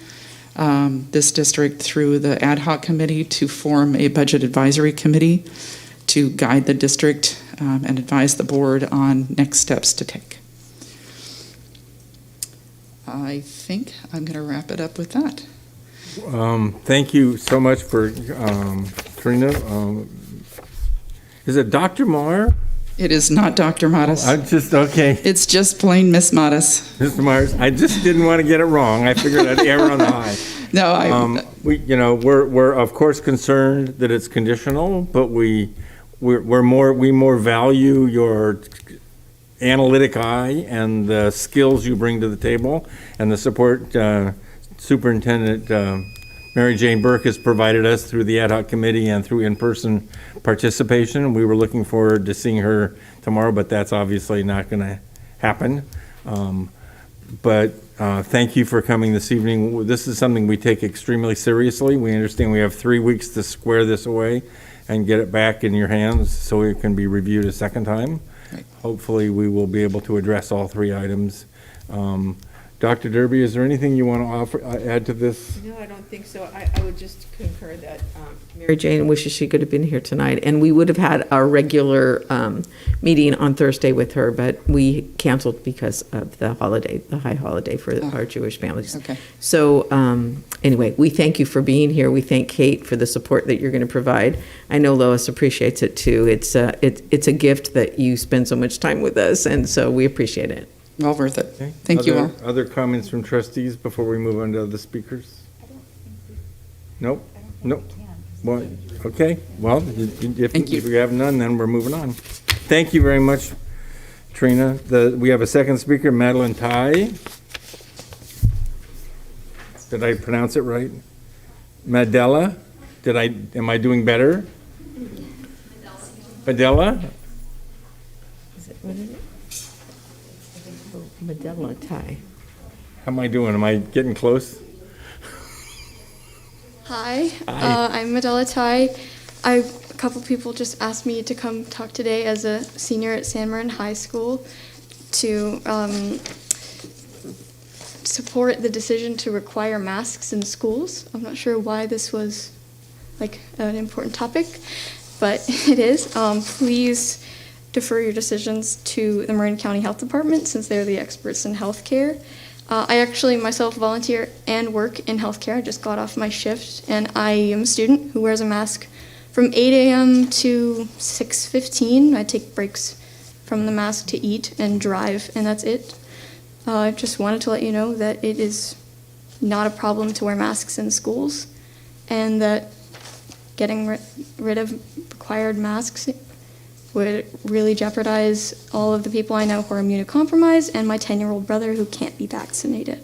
this district through the ad hoc committee to form a budget advisory committee to guide the district and advise the board on next steps to take. I think I'm going to wrap it up with that. Thank you so much for Trina. Is it Dr. Marr? It is not Dr. Mattis. Okay. It's just plain Miss Mattis. Mr. Myers, I just didn't want to get it wrong. I figured I'd err on the high. No, we're of course concerned that it's conditional, but we more value your analytic eye and the skills you bring to the table, and the support Superintendent Mary Jane Burke has provided us through the ad hoc committee and through in-person participation. We were looking forward to seeing her tomorrow, but that's obviously not going to happen. But thank you for coming this evening. This is something we take extremely seriously. We understand we have 3 weeks to square this away and get it back in your hands so it can be reviewed a second time. Right. Hopefully we will be able to address all 3 items. Dr. Derby, is there anything you want to add to this? No, I don't think so. I would just concur that Mary Jane wishes she could have been here tonight, and we would have had our regular meeting on Thursday with her, but we canceled because of the holiday, the high holiday for our Jewish families. Okay. So anyway, we thank you for being here. We thank Kate for the support that you're going to provide. I know Lois appreciates it too. It's a gift that you spend so much time with us, and so we appreciate it. Well worth it. Okay. Thank you all. Other comments from trustees before we move on to other speakers? Nope. Nope. Well, okay. Well, if we have none, then we're moving on. Thank you very much, Trina. We have a second speaker, Madeline Tai. Did I pronounce it right? Madella? Am I doing better? Madella? What is it? Madella Tai. How am I doing? Am I getting close? Hi. I'm Madella Tai. A couple people just asked me to come talk today as a senior at San Marin High School to support the decision to require masks in schools. I'm not sure why this was like an important topic, but it is. Please defer your decisions to the Marin County Health Department since they're the experts in healthcare. I actually myself volunteer and work in healthcare. I just got off my shift, and I am a student who wears a mask from 8 a.m. to 6:15. I take breaks from the mask to eat and drive, and that's it. I just wanted to let you know that it is not a problem to wear masks in schools, and that getting rid of required masks would really jeopardize all of the people I know who are immunocompromised and my 10-year-old brother who can't be vaccinated.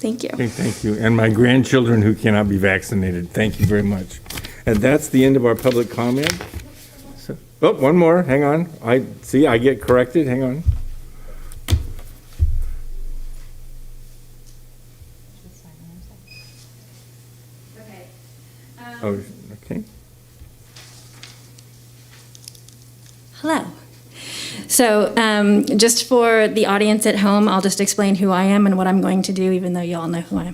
Thank you. Okay, thank you. And my grandchildren who cannot be vaccinated. Thank you very much. And that's the end of our public comment. One more. Hang on. I get corrected. Hang on. Okay. Okay. Hello. So just for the audience at home, I'll just explain who I am and what I'm going to do, even though you all know who I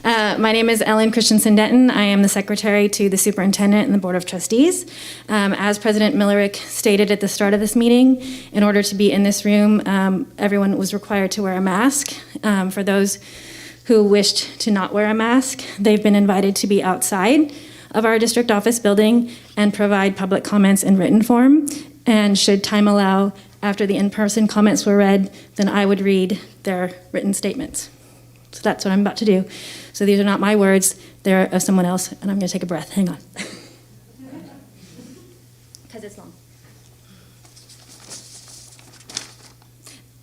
am. My name is Ellen Christensen Denton. I am the secretary to the superintendent and the board of trustees. As President Millerick stated at the start of this meeting, in order to be in this room, everyone was required to wear a mask. For those who wished to not wear a mask, they've been invited to be outside of our district office building and provide public comments in written form. And should time allow, After the in-person comments were read, then I would read their written statements. So that's what I'm about to do. So these are not my words, they're of someone else, and I'm going to take a breath. Hang on. Because it's long.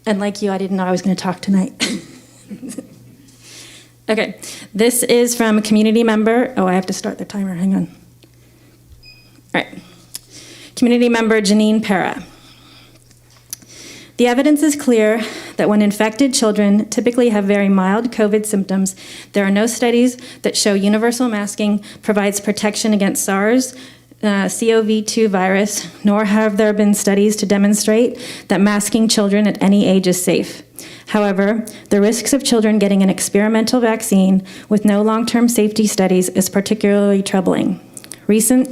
And like you, I didn't know I was going to talk tonight. Okay, this is from a community member. Oh, I have to start the timer. Hang on. All right. Community member Janine Para. The evidence is clear that when infected children typically have very mild COVID symptoms, there are no studies that show universal masking provides protection against SARS-CoV-2 virus, nor have there been studies to demonstrate that masking children at any age is safe. However, the risks of children getting an experimental vaccine with no long-term safety studies is particularly troubling. Recent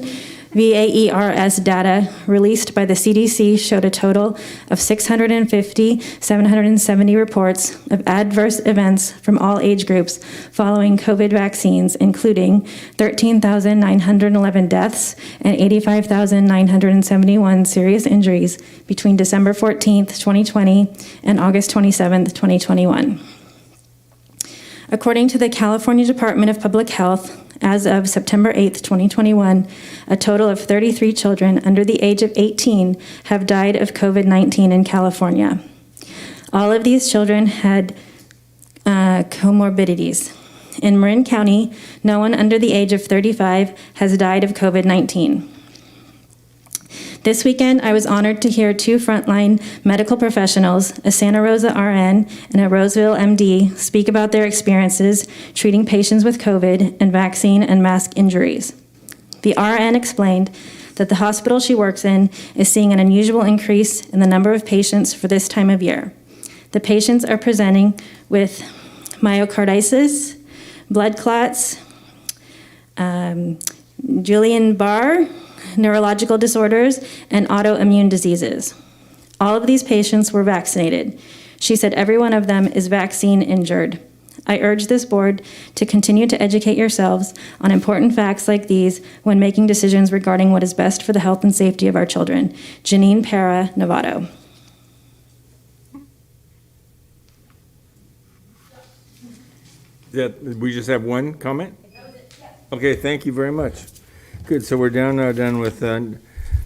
VAERS data released by the CDC showed a total of 770 reports of adverse events from all age groups following COVID vaccines, including 13,911 deaths and 85,971 serious injuries between December 14th, 2020 and August 27th, 2021. According to the California Department of Public Health, as of September 8th, 2021, a total of 33 children under the age of 18 have died of COVID-19 in California. All of these children had comorbidities. In Marin County, no one under the age of 35 has died of COVID-19. This weekend, I was honored to hear two frontline medical professionals, a Santa Rosa RN and a Roseville MD, speak about their experiences treating patients with COVID and vaccine and mask injuries. The RN explained that the hospital she works in is seeing an unusual increase in the number of patients for this time of year. The patients are presenting with myocarditis, blood clots, Guillain-Barré, neurological disorders, and autoimmune diseases. All of these patients were vaccinated. She said every one of them is vaccine injured. I urge this board to continue to educate yourselves on important facts like these when making decisions regarding what is best for the health and safety of our children. Janine Para, Novato. We just have one comment? Okay, thank you very much. Good, so we're done with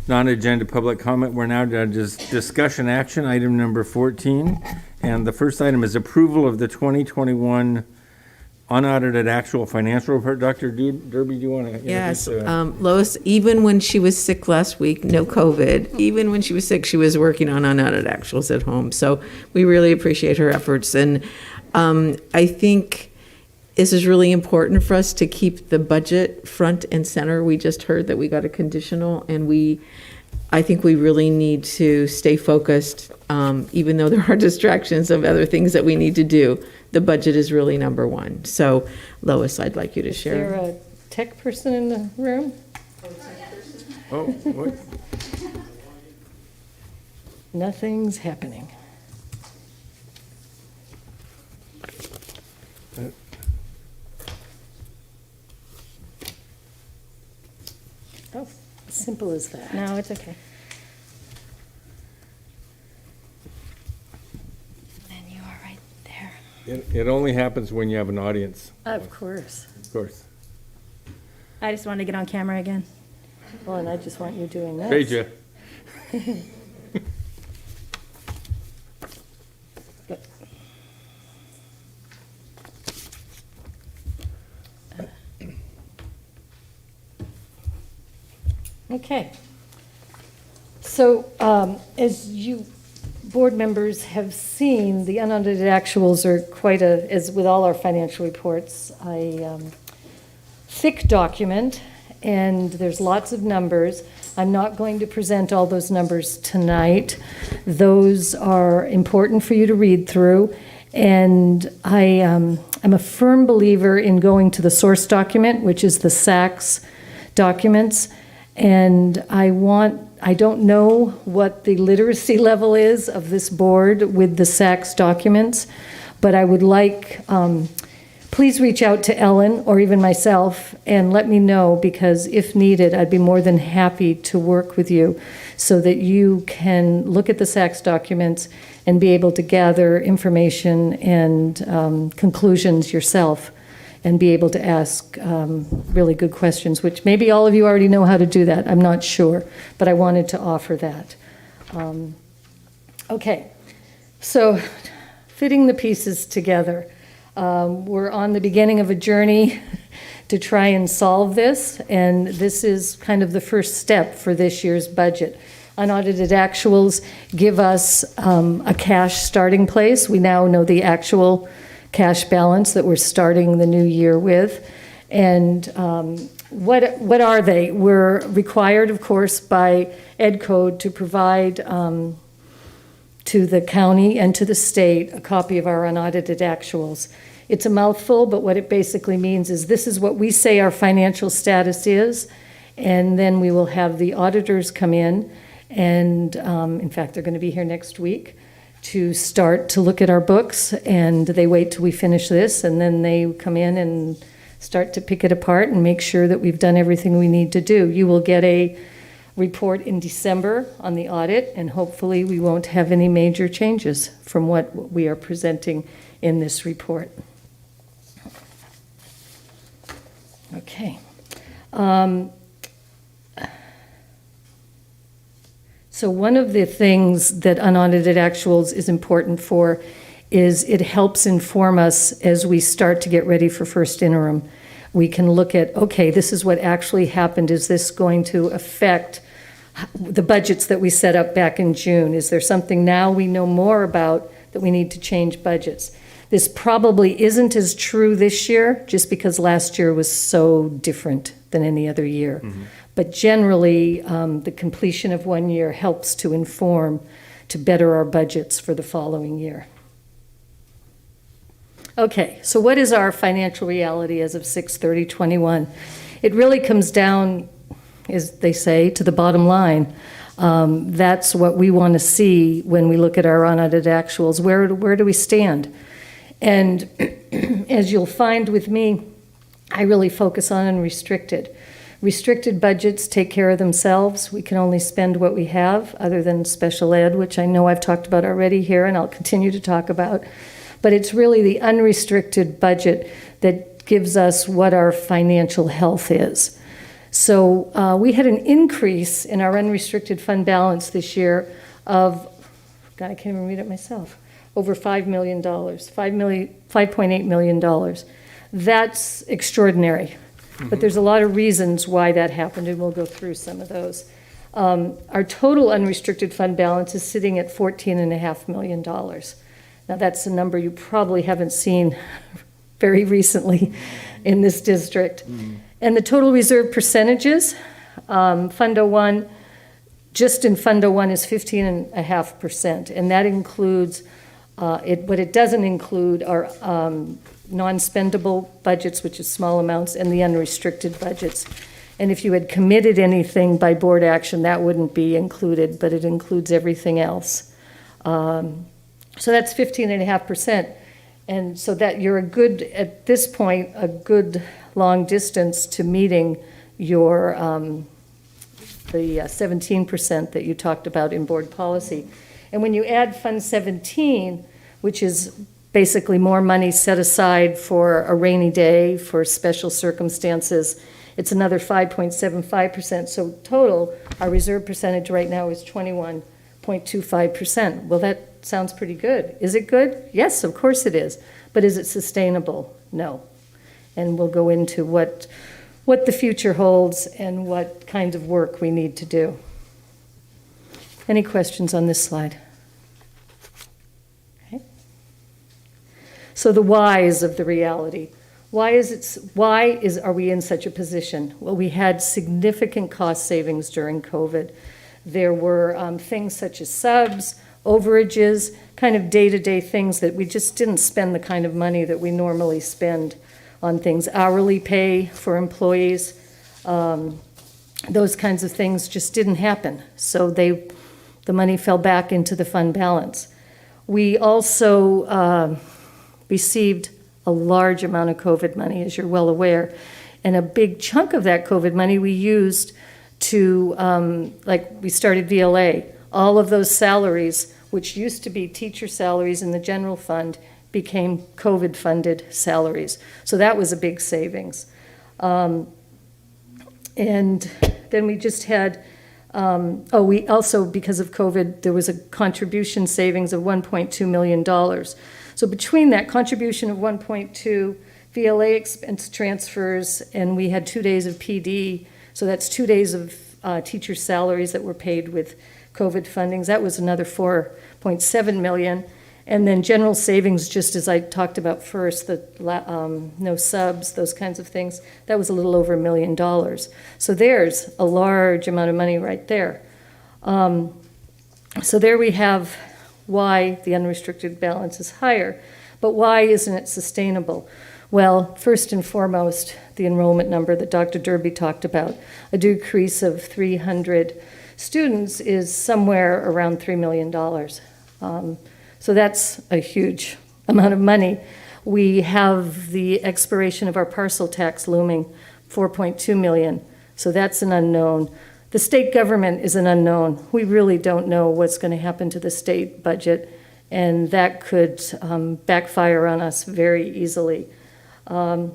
non-agenda public comment. We're now to discussion action, item number 14. And the first item is approval of the 2021 unaudited actual financial report. Dr. Derby, do you want to? Yes, Lois, even when she was sick last week, no COVID, even when she was sick, she was working on unaudited actuals at home. So we really appreciate her efforts. And I think this is really important for us to keep the budget front and center. We just heard that we got a conditional, and I think we really need to stay focused, even though there are distractions of other things that we need to do. The budget is really number one. So, Lois, I'd like you to share. Is there a tech person in the room? Oh, what? Nothing's happening. Oh, simple as that. No, it's okay. Then you are right there. It only happens when you have an audience. Of course. Of course. I just wanted to get on camera again. Well, and I just want you doing this. Hey, Jeff. Good. Okay. So as you board members have seen, the unaudited actuals are quite as with all our financial reports, a thick document, and there's lots of numbers. I'm not going to present all those numbers tonight. Those are important for you to read through, and I'm a firm believer in going to the source document, which is the SACS documents. And I don't know what the literacy level is of this board with the SACS documents, but I would like please reach out to Ellen or even myself and let me know, because if needed, I'd be more than happy to work with you so that you can look at the SACS documents and be able to gather information and conclusions yourself and be able to ask really good questions, which maybe all of you already know how to do that. I'm not sure, but I wanted to offer that. Okay, so fitting the pieces together. We're on the beginning of a journey to try and solve this, and this is kind of the first step for this year's budget. Unaudited actuals give us a cash starting place. We now know the actual cash balance that we're starting the new year with. And what are they? We're required, of course, by Ed Code to provide to the county and to the state a copy of our unaudited actuals. It's a mouthful, but what it basically means is this is what we say our financial status is, and then we will have the auditors come in, and in fact, they're going to be here next week to start to look at our books, and they wait till we finish this, and then they come in and start to pick it apart and make sure that we've done everything we need to do. You will get a report in December on the audit, and hopefully we won't have any major changes from what we are presenting in this report. Okay. So one of the things that unaudited actuals is important for is it helps inform us as we start to get ready for first interim. We can look at, okay, this is what actually happened. Is this going to affect the budgets that we set up back in June? Is there something now we know more about that we need to change budgets? This probably isn't as true this year, just because last year was so different than any other year. Mm-hmm. But generally, the completion of one year helps to inform, to better our budgets for the following year. Okay, so what is our financial reality as of 6/30/21? It really comes down, as they say, to the bottom line. That's what we want to see when we look at our unaudited actuals. Where do we stand? And as you'll find with me, I really focus on unrestricted. Restricted budgets take care of themselves. We can only spend what we have, other than special ed, which I know I've talked about already here and I'll continue to talk about. But it's really the unrestricted budget that gives us what our financial health is. So we had an increase in our unrestricted fund balance this year of, God, I can't even read it myself, over $5 million, $5.8 million. That's extraordinary. But there's a lot of reasons why that happened, and we'll go through some of those. Our total unrestricted fund balance is sitting at $14.5 million. Now, that's a number you probably haven't seen very recently in this district. And the total reserve percentages, Fund 01, just in Fund 01 is 15.5%, and that includes, what it doesn't include are non-spendable budgets, which is small amounts, and the unrestricted budgets. And if you had committed anything by board action, that wouldn't be included, but it includes everything else. So that's 15.5%. And so that you're at this point, a good long distance to meeting your, the 17% that you talked about in board policy. And when you add Fund 17, which is basically more money set aside for a rainy day, for special circumstances, it's another 5.75%. So total, our reserve percentage right now is 21.25%. Well, that sounds pretty good. Is it good? Yes, of course it is. But is it sustainable? No. And we'll go into what the future holds and what kind of work we need to do. Any questions on this slide? Okay. So the whys of the reality. Why are we in such a position? Well, we had significant cost savings during COVID. There were things such as subs, overages, kind of day-to-day things that we just didn't spend the kind of money that we normally spend on things. Hourly pay for employees, those kinds of things just didn't happen. So the money fell back into the fund balance. We also received a large amount of COVID money, as you're well aware. And a big chunk of that COVID money we used to, we started VLA. All of those salaries, which used to be teacher salaries in the general fund, became COVID-funded salaries. So that was a big savings. And then we just had, we also, because of COVID, there was a contribution savings of $1.2 million. So between that contribution of 1.2, VLA expense transfers, and we had 2 days of PD, so that's 2 days of teacher salaries that were paid with COVID fundings. That was another 4.7 million. And then general savings, just as I talked about first, the no subs, those kinds of things, that was a little over $1 million. So there's a large amount of money right there. So there we have why the unrestricted balance is higher. But why isn't it sustainable? Well, first and foremost, the enrollment number that Dr. Derby talked about, a decrease of 300 students is somewhere around $3 million. So that's a huge amount of money. We have the expiration of our parcel tax looming, 4.2 million. So that's an unknown. The state government is an unknown. We really don't know what's going to happen to the state budget, and that could backfire on us very easily. And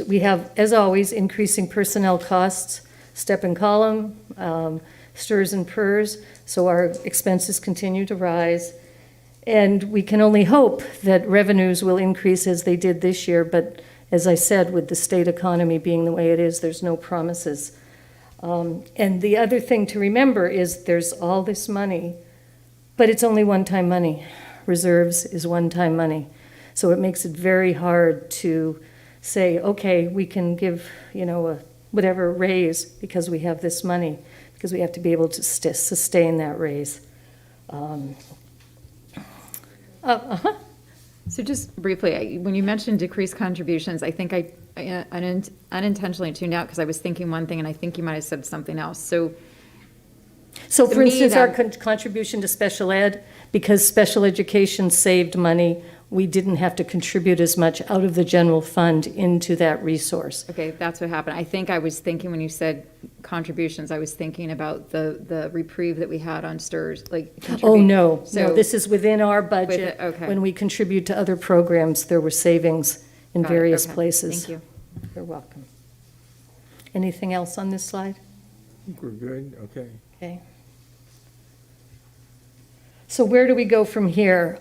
we have, as always, increasing personnel costs, step and column, stirs and purrs, so our expenses continue to rise. And we can only hope that revenues will increase as they did this year, but as I said, with the state economy being the way it is, there's no promises. And the other thing to remember is there's all this money, but it's only one-time money. Reserves is one-time money. So it makes it very hard to say, okay, we can give, whatever raise because we have this money, because we have to be able to sustain that raise. So just briefly, when you mentioned decreased contributions, I think I unintentionally tuned out because I was thinking one thing and I think you might have said something else. So for instance, our contribution to special ed, because special education saved money, we didn't have to contribute as much out of the general fund into that resource. Okay, that's what happened. I think I was thinking when you said contributions, I was thinking about the reprieve that we had on STIRS, Oh, no, this is within our budget. Okay. When we contribute to other programs, there were savings in Got it, various okay. places. Thank you. You're welcome. Anything else on this slide? I think we're good, okay. Okay. So where do we go from here?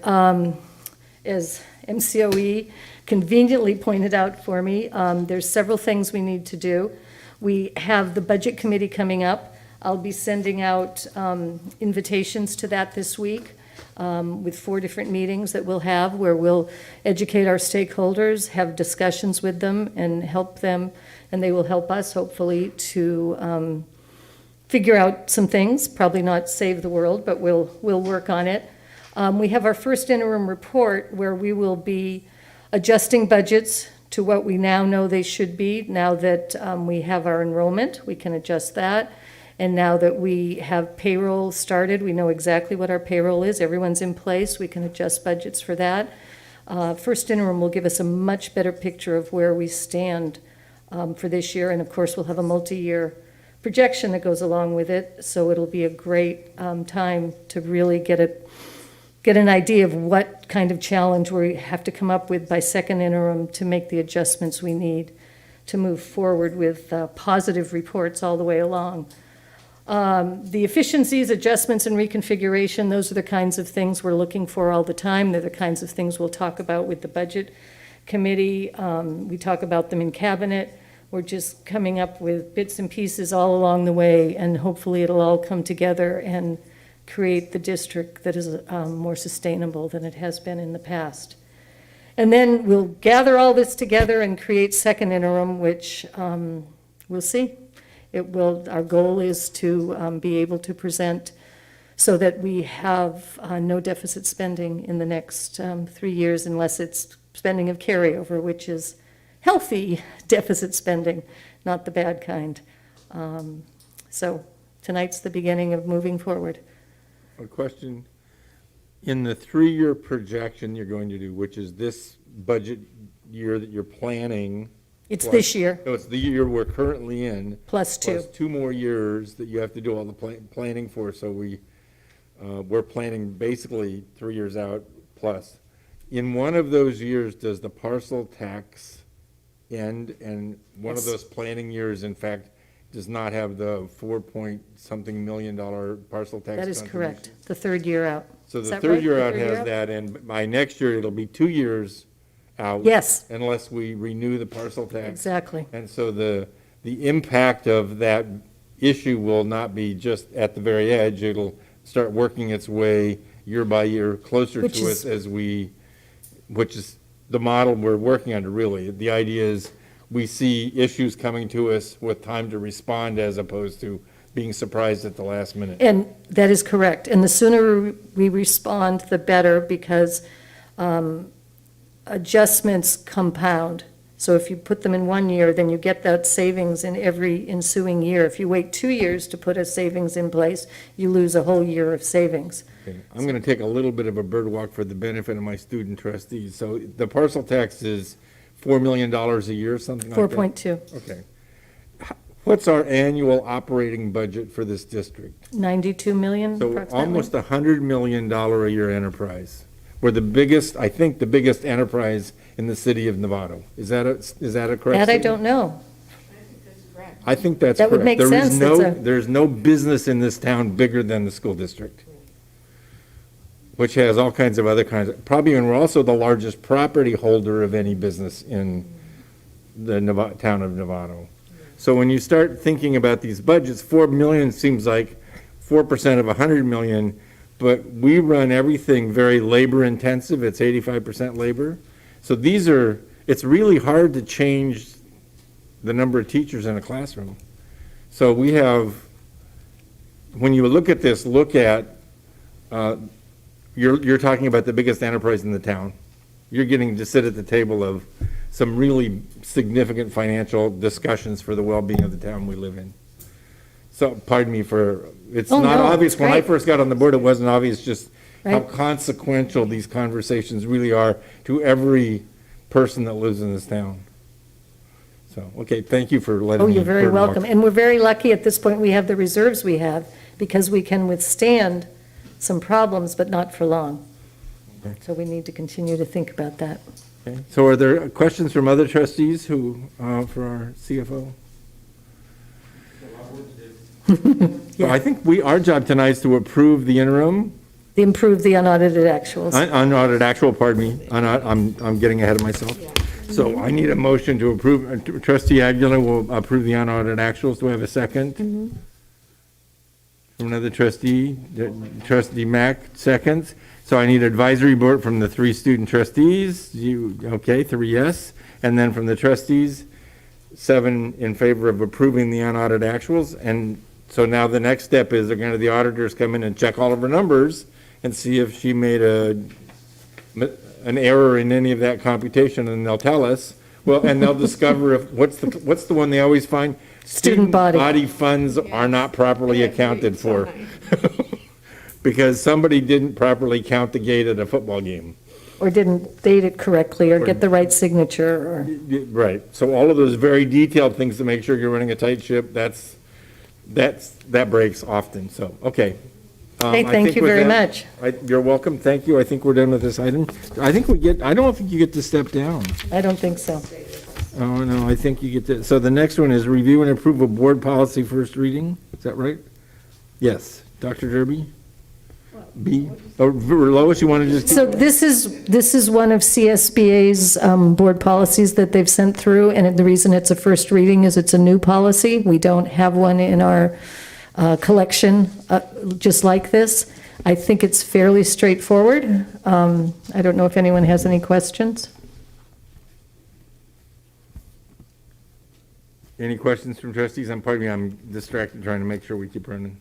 As MCOE conveniently pointed out for me, there's several things we need to do. We have the budget committee coming up. I'll be sending out invitations to that this week with 4 different meetings that we'll have where we'll educate our stakeholders, have discussions with them, and help them, and they will help us hopefully to figure out some things, probably not save the world, but we'll work on it. We have our first interim report where we will be adjusting budgets to what we now know they should be. Now that we have our enrollment, we can adjust that. And now that we have payroll started, we know exactly what our payroll is. Everyone's in place. We can adjust budgets for that. First interim will give us a much better picture of where we stand for this year. And of course, we'll have a multi-year projection that goes along with it. So it'll be a great time to really get an idea of what kind of challenge we have to come up with by second interim to make the adjustments we need to move forward with positive reports all the way along. The efficiencies, adjustments, and reconfiguration, those are the kinds of things we're looking for all the time. They're the kinds of things we'll talk about with the budget committee. We talk about them in cabinet. We're just coming up with bits and pieces all along the way, and hopefully it'll all come together and create the district that is more sustainable than it has been in the past. And then we'll gather all this together and create second interim, which we'll see. Our goal is to be able to present so that we have no deficit spending in the next 3 years unless it's spending of carryover, which is healthy deficit spending, not the bad kind. So tonight's the beginning of moving forward. A question. In the 3-year projection you're going to do, which is this budget year that you're planning. It's this year. No, it's the year we're currently in. Plus 2. Plus 2 more years that you have to do all the planning for, so we're planning basically 3 years out plus. In one of those years, does the parcel tax end? And one of Yes. those planning years, in fact, does not have the $4-point-something million parcel tax That is contribution? correct. The third year out. So Is the that third right? year The out third year has that, and by next year, it'll be 2 years out. Yes. Unless we renew the parcel tax. Exactly. And so the impact of that issue will not be just at the very edge. It'll start working its way year by year closer Which to is- us which is the model we're working under, really. The idea is we see issues coming to us with time to respond as opposed to being surprised at the last minute. And that is correct. And the sooner we respond, the better, because adjustments compound. So if you put them in 1 year, then you get that savings in every ensuing year. If you wait 2 years to put a savings in place, you lose a whole year of savings. Okay, I'm going to take a little bit of a bird walk for the benefit of my student trustees. So the parcel tax is $4 million a year, something like that? 4.2, Okay. What's our annual operating budget for this district? 92 million So approximately. almost $100 million a year enterprise. We're the biggest, I think, the biggest enterprise in the city of Novato. Is that a correct That I statement? don't know. I think that's correct. That would make There is sense. There's no business in this town bigger than the school district, which has all kinds of other kinds of, probably, and we're also the largest property holder of any business in the town of Novato. So when you start thinking about these budgets, 4 million seems like 4% of 100 million, but we run everything very labor intensive. It's 85% labor. So it's really hard to change the number of teachers in a classroom. So we have, when you look at this, you're talking about the biggest enterprise in the town. You're getting to sit at the table of some really significant financial discussions for the well-being of the town we live in. So, pardon me it's Oh, not no, obvious. it's When I great. first got on the board, it wasn't obvious just how Right. consequential these conversations really are to every person that lives in this town. So, okay, thank you for letting Oh, me. you're very bird walk. welcome. And we're very lucky at this point we have the reserves we have, because we can withstand some problems, but not for long. Okay. So we need to continue to think about that. Okay. So are there questions from other trustees for our CFO? Well, I think our job tonight is to approve the interim, Improve the unaudited actuals. unaudited actual, pardon me, I'm getting ahead of myself. So I need a motion to approve, Trustee Aguila will approve the unaudited actuals. Do I have a second? From another trustee, Trustee Mack, seconds. So I need advisory board from the 3 student trustees. Okay, 3 yes. And then from the trustees, 7 in favor of approving the unaudited actuals. And so now the next step is the auditors come in and check all of her numbers and see if she made an error in any of that computation, and they'll tell us. Well, and they'll discover what's the one they always find? Student body. Funds are not properly accounted for. Because somebody didn't properly count the gate at a football game. Or didn't date it correctly, or get the right signature, or, Right, so all of those very detailed things to make sure you're running a tight ship, that breaks often, so, okay. Okay, I thank think you with very that- much. You're welcome, thank you, I think we're done with this item. I don't think you get to step down. I don't think so. Oh, no, I think you get to, so the next one is review and approve of board policy first reading, is that right? Yes, Dr. Derby? B? Lois, you want to just? So this is one of CSBA's board policies that they've sent through, and the reason it's a first reading is it's a new policy. We don't have one in our collection just like this. I think it's fairly straightforward. I don't know if anyone has any questions. Any questions from trustees? Pardon me, I'm distracted trying to make sure we keep running.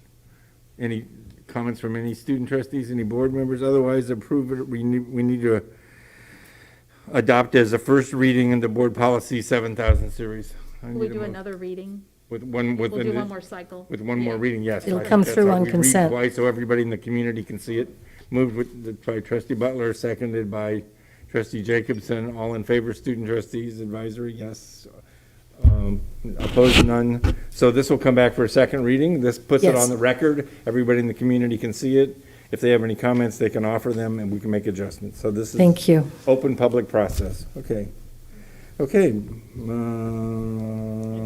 Any comments from any student trustees, any board members? Otherwise, approve it. We need to adopt as a first reading in the board policy 7,000 series. Will we do another reading? With one, We'll do one more cycle. With one more reading, yes. It'll I think come that's through how on we read consent. twice, so everybody in the community can see it. By Trustee Butler, seconded by Trustee Jacobson. All in favor, Student Trustees Advisory, yes. Opposed, none. So this will come back for a second reading. This puts it Yes. on the record. Everybody in the community can see it. If they have any comments, they can offer them, and we can make adjustments. So this is. Thank you. Open public process. Okay. Okay.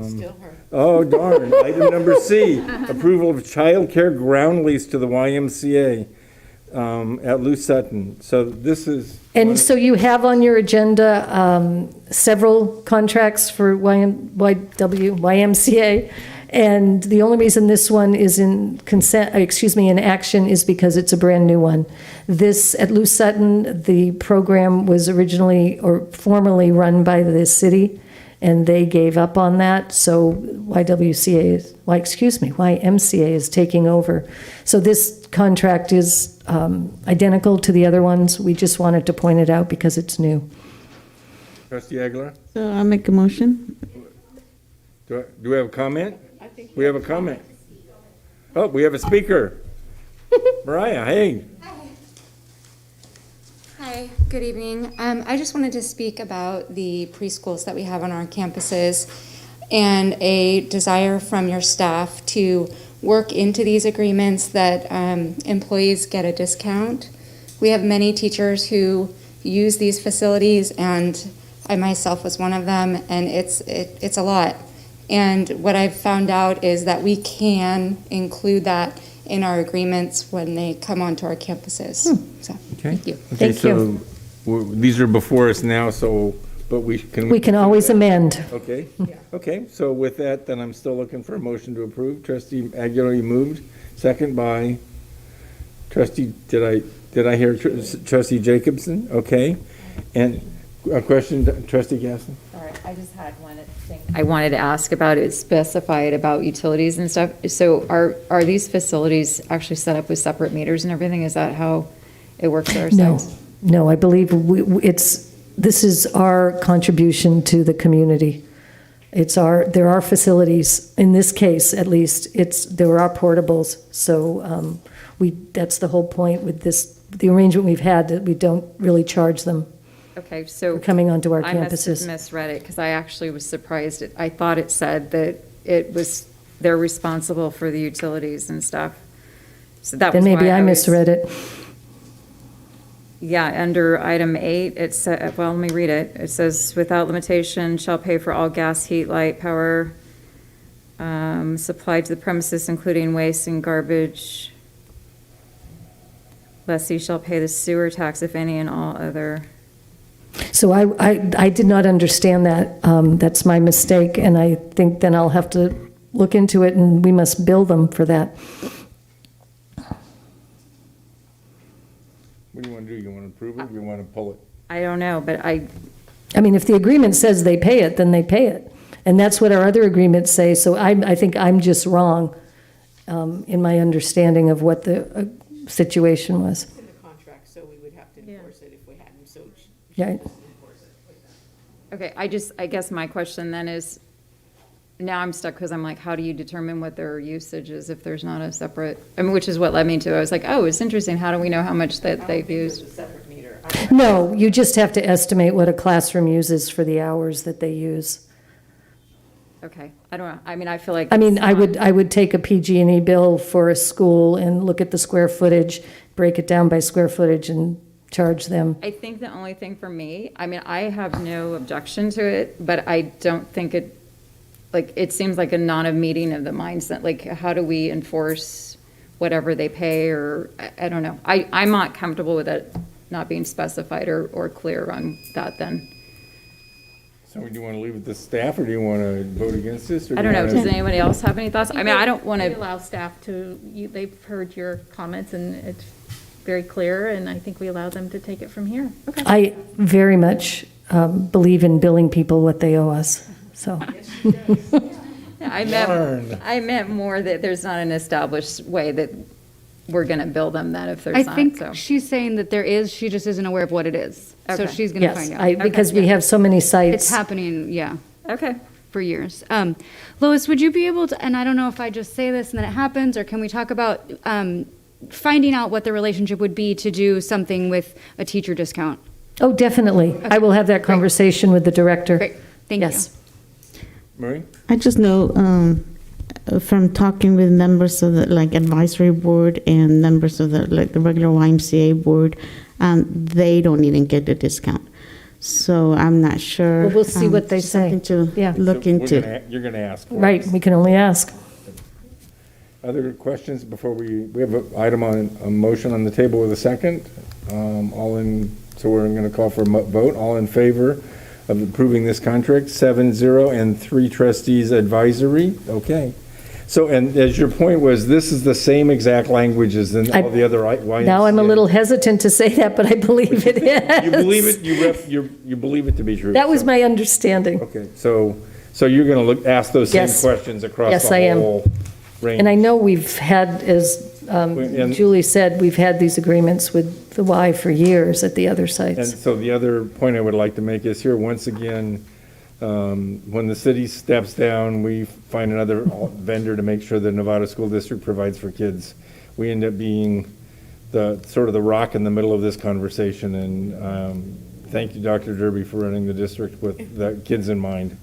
Still her. Oh, darn. Item number C, approval of childcare ground lease to the YMCA at Lou Sutton. So this is. And so you have on your agenda several contracts for YMCA, and the only reason this one is in in action is because it's a brand-new one. This, at Lou Sutton, the program was originally or formerly run by the city, and they gave up on that, so YMCA is taking over. So this contract is identical to the other ones. We just wanted to point it out because it's new. Trustee Aguilar? So I'll make a motion. Do we have a comment? We have a comment. Oh, we have a speaker. Mariah, hey. Hi, good evening. I just wanted to speak about the preschools that we have on our campuses and a desire from your staff to work into these agreements that employees get a discount. We have many teachers who use these facilities, and I myself was one of them, and it's a lot. And what I've found out is that we can include that in our agreements when they come onto our campuses. So, Okay. thank you. Okay, so these are before us now, so, but we can. We can always amend. Okay. Okay, so with that, then I'm still looking for a motion to approve. Trustee Aguilar, you moved. Second by Trustee, did I hear Trustee Jacobson? Okay. And a question, Trustee Gaston? Sorry, I just had one thing I wanted to ask about. It specified about utilities and stuff. So are these facilities actually set up with separate meters and everything? Is that how it works at our sites? No, I believe this is our contribution to the community. There are facilities, in this case at least, there are portables, so that's the whole point with this, the arrangement we've had, that we don't really charge them. Okay, so. For coming onto our I must have campuses. misread it, because I actually was surprised. I thought it said that they're responsible for the utilities and stuff. So that was Then maybe why I misread it. Yeah, under item 8, it said, well, let me read it. It says, without limitation, shall pay for all gas, heat, light, power supplied to the premises, including waste and garbage. Lessee shall pay the sewer tax, if any, and all other. So I did not understand that. That's my mistake, and I think then I'll have to look into it, and we must bill them for that. What do you want to do? You want to approve it or you want to pull it? I don't know, but I mean, if the agreement says they pay it, then they pay it. And that's what our other agreements say, so I think I'm just wrong in my understanding of what the situation was. It's in the contract, so we would have to enforce it if we hadn't, so. Right. okay, I guess my question then is, now I'm stuck because I'm like, how do you determine what their usage is if there's not a separate, which is what led me to, I was like, oh, it's interesting, how do we know how much that they've used? No, you just have to estimate what a classroom uses for the hours that they use. Okay, I don't know, I mean, I feel like. I would take a PG&E bill for a school and look at the square footage, break it down by square footage and charge them. I think the only thing for me, I mean, I have no objection to it, but I don't think it seems like a non-meeting of the mindset, like, how do we enforce whatever they pay, or, I don't know. I'm not comfortable with it not being specified or clear on that then. So do you want to leave it to staff, or do you want to vote against this? Or I don't know, does anybody else have any thoughts? I mean, I don't want We to. allow staff they've heard your comments, and it's very clear, and I think we allow them to take it from here. Okay. I very much believe in billing people what they owe us, so. I meant more that there's not an established way that we're going to bill them then if there's not. I think she's saying that there is, she just isn't aware of what it is. So Okay. she's going to find out. Yes, because we have so many sites. It's happening, yeah. Okay. For years. Lois, would you be able to, and I don't know if I just say this and then it happens, or can we talk about finding out what the relationship would be to do something with a teacher discount. Oh, definitely. I will have that conversation with the director. Great, thank Yes. Marie? I just know from talking with members of the advisory board and members of the regular YMCA board, they don't even get the discount. So I'm not sure. Well, we'll see what they say. Something to look So into. you're going to ask. for Right, us. we can only ask. Other questions before we have an item on a motion on the table with a second? So we're going to call for a vote. All in favor of approving this contract, 7-0, and 3 trustees advisory? Okay. So, and as your point was, this is the same exact language as in all the other YMCA. Now I'm a little hesitant to say that, but I believe it is. You believe it, you believe it to be true. That was my understanding. Okay, so you're going to ask those same Yes. questions across Yes, the I am. whole range? And I know we've had, as Julie said, we've had these agreements with the Y for years at the other And sites. so the other point I would like to make is here, once again, when the city steps down, we find another vendor to make sure the Nevada School District provides for kids. We end up being the sort of the rock in the middle of this conversation, and thank you, Dr. Derby, for running the district with the kids in mind.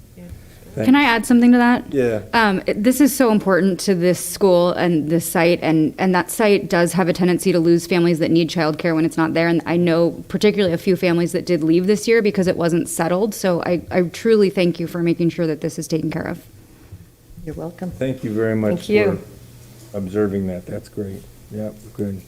Can I add something to that? Yeah. This is so important to this school and this site, and that site does have a tendency to lose families that need childcare when it's not there. And I know particularly a few families that did leave this year because it wasn't settled. So I truly thank you for making sure that this is taken care of. You're welcome. Thank you very much Thank you. for observing that. That's great. Yeah, good.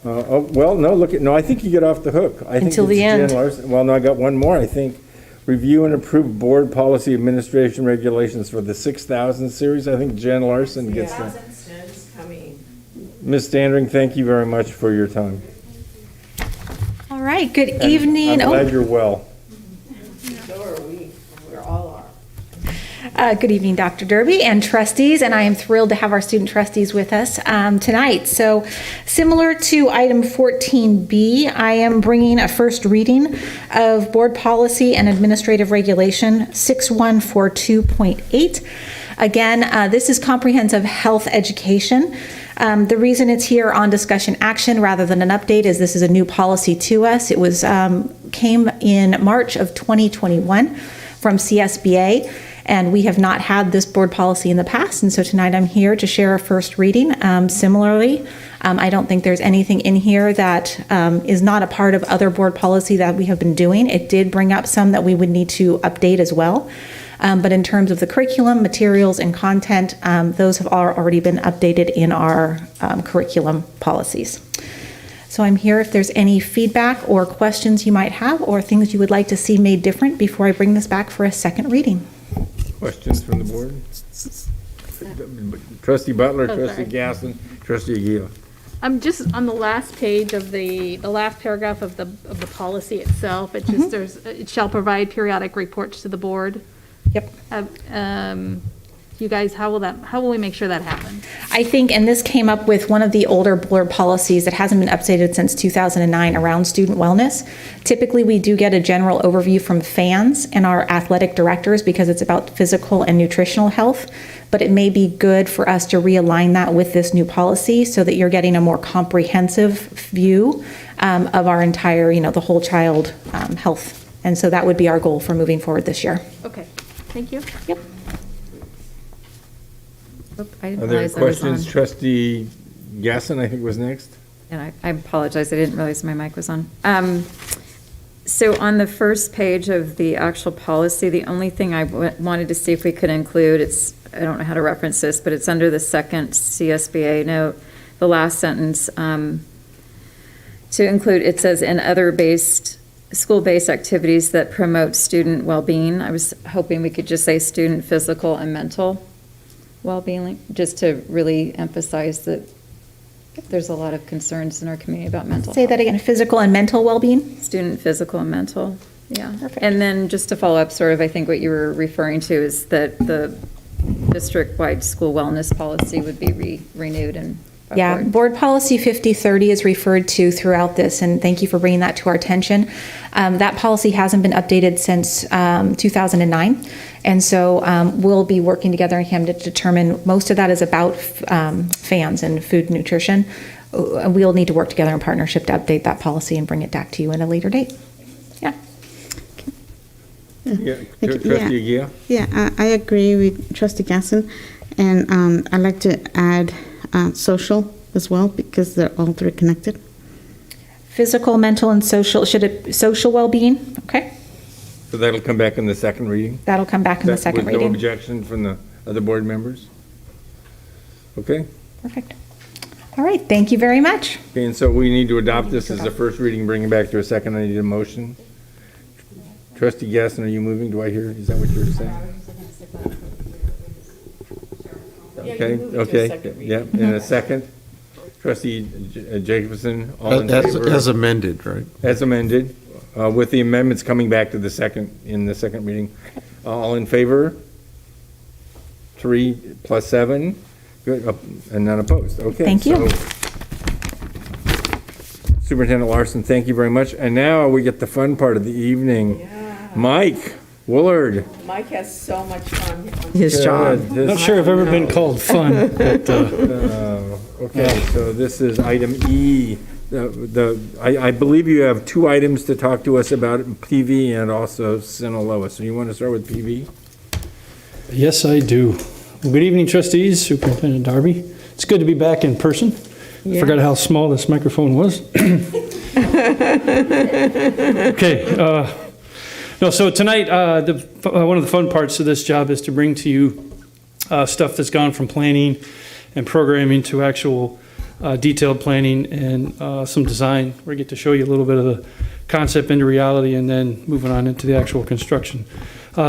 No, I think you get off the hook. I think Until the it's Jen end. Larson. Well, no, I got one more, I think. Review and approve board policy administration regulations for the 6,000 series. I think Jen Larson gets that. 6,000 students coming. Ms. Standring, thank you very much for your time. All right, good And evening. I'm glad you're well. So are we. We're all are. Good evening, Dr. Derby and trustees, and I am thrilled to have our student trustees with us tonight. So similar to item 14B, I am bringing a first reading of Board Policy and Administrative Regulation 6142.8. Again, this is comprehensive health education. The reason it's here on discussion action rather than an update is this is a new policy to us. It was came in March of 2021 from CSBA. And we have not had this board policy in the past, and so tonight I'm here to share a first reading. Similarly, I don't think there's anything in here that is not a part of other board policy that we have been doing. It did bring up some that we would need to update as well. But in terms of the curriculum, materials, and content, those have already been updated in our curriculum policies. So I'm here if there's any feedback or questions you might have or things you would like to see made different before I bring this back for a second reading. Questions from the board? Trustee Butler, Oh, Trustee sorry. Gasson, Trustee Aguila. I'm just on the last page of the last paragraph of the policy itself. It just it shall provide periodic reports to the board. Yep. You guys, how will we make sure that happens? I think, and this came up with one of the older board policies that hasn't been updated since 2009 around student wellness. Typically, we do get a general overview from fans and our athletic directors because it's about physical and nutritional health, but it may be good for us to realign that with this new policy so that you're getting a more comprehensive view of our entire, the whole child health. And so that would be our goal for moving forward this year. Okay, thank you. Yep. I didn't Are there realize I was questions? on. Trustee Gasson, I think, was next. And I apologize, I didn't realize my mic was on. So on the first page of the actual policy, the only thing I wanted to see if we could include, I don't know how to reference this, but it's under the second CSBA note, the last sentence, to include, it says, in other school-based activities that promote student well-being. I was hoping we could just say student physical and mental well-being, just to really emphasize that there's a lot of concerns in our community about mental Say health. that again, physical and mental well-being? Student physical and mental, yeah. Perfect. And then just to follow up, sort of, I think what you were referring to is that the district-wide school wellness policy would be renewed and Yeah, Board Policy 5030 is referred to throughout this, and thank you for bringing that to our attention. That policy hasn't been updated since 2009, and so we'll be working together in HAM to determine, most of that is about FANS and food nutrition. We'll need to work together in partnership to update that policy and bring it back to you at a later date. Yeah. Yeah, Trustee Aguila? Yeah, I agree with Trustee Gasson, and I'd like to add social as well, because they're all three connected. Physical, mental, and social, social well-being, okay? So that'll come back in the second reading? That'll come back in the second With no reading. objection from the other board members? Okay. Perfect. All right, thank you very much. Okay, and so we need to adopt this as a first reading, bring it back to a second. I need a motion. Trustee Gasson, are you moving? Do I hear? Is that what you were saying? Okay, yeah, in a second. Trustee Jacobson, all in favor? As amended, right? As amended, with the amendments coming back to the second, in the second reading. All in favor? 3 + 7, good, and none opposed. Okay. Thank you. So, Superintendent Larson, thank you very much. And now we get the fun part of the evening. Mike Woolard. Mike has so much fun. His job. Not sure I've ever been called fun, but okay, so this is item E. I believe you have 2 items to talk to us about, PV and also Sinaloa. So you want to start with PV? yes, I do. Well, good evening, trustees, Superintendent Derby. It's good to be back in person. I forgot how small this microphone was. Okay. No, so tonight, one of the fun parts of this job is to bring to you stuff that's gone from planning and programming to actual detailed planning and some design. We get to show you a little bit of the concept into reality and then moving on into the actual construction.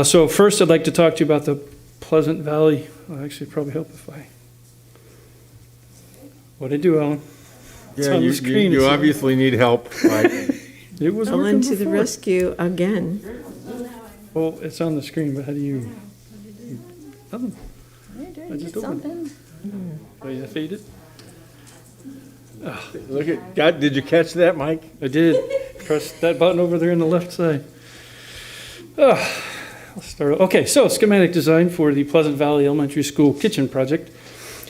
So first, I'd like to talk to you about the Pleasant Valley. Well, actually, it'd probably help if I... What'd I do, Ellen? It's Yeah, on the screen. you obviously need help. Mike. It was Ellen working to the before. rescue again. Well, it's on the screen, but how do you? Nothing. I just opened it. Oh, you faded? Look at God. Did you catch that, Mike? I did. Press that button over there on the left side. I'll start. Okay, so schematic design for the Pleasant Valley Elementary School kitchen project.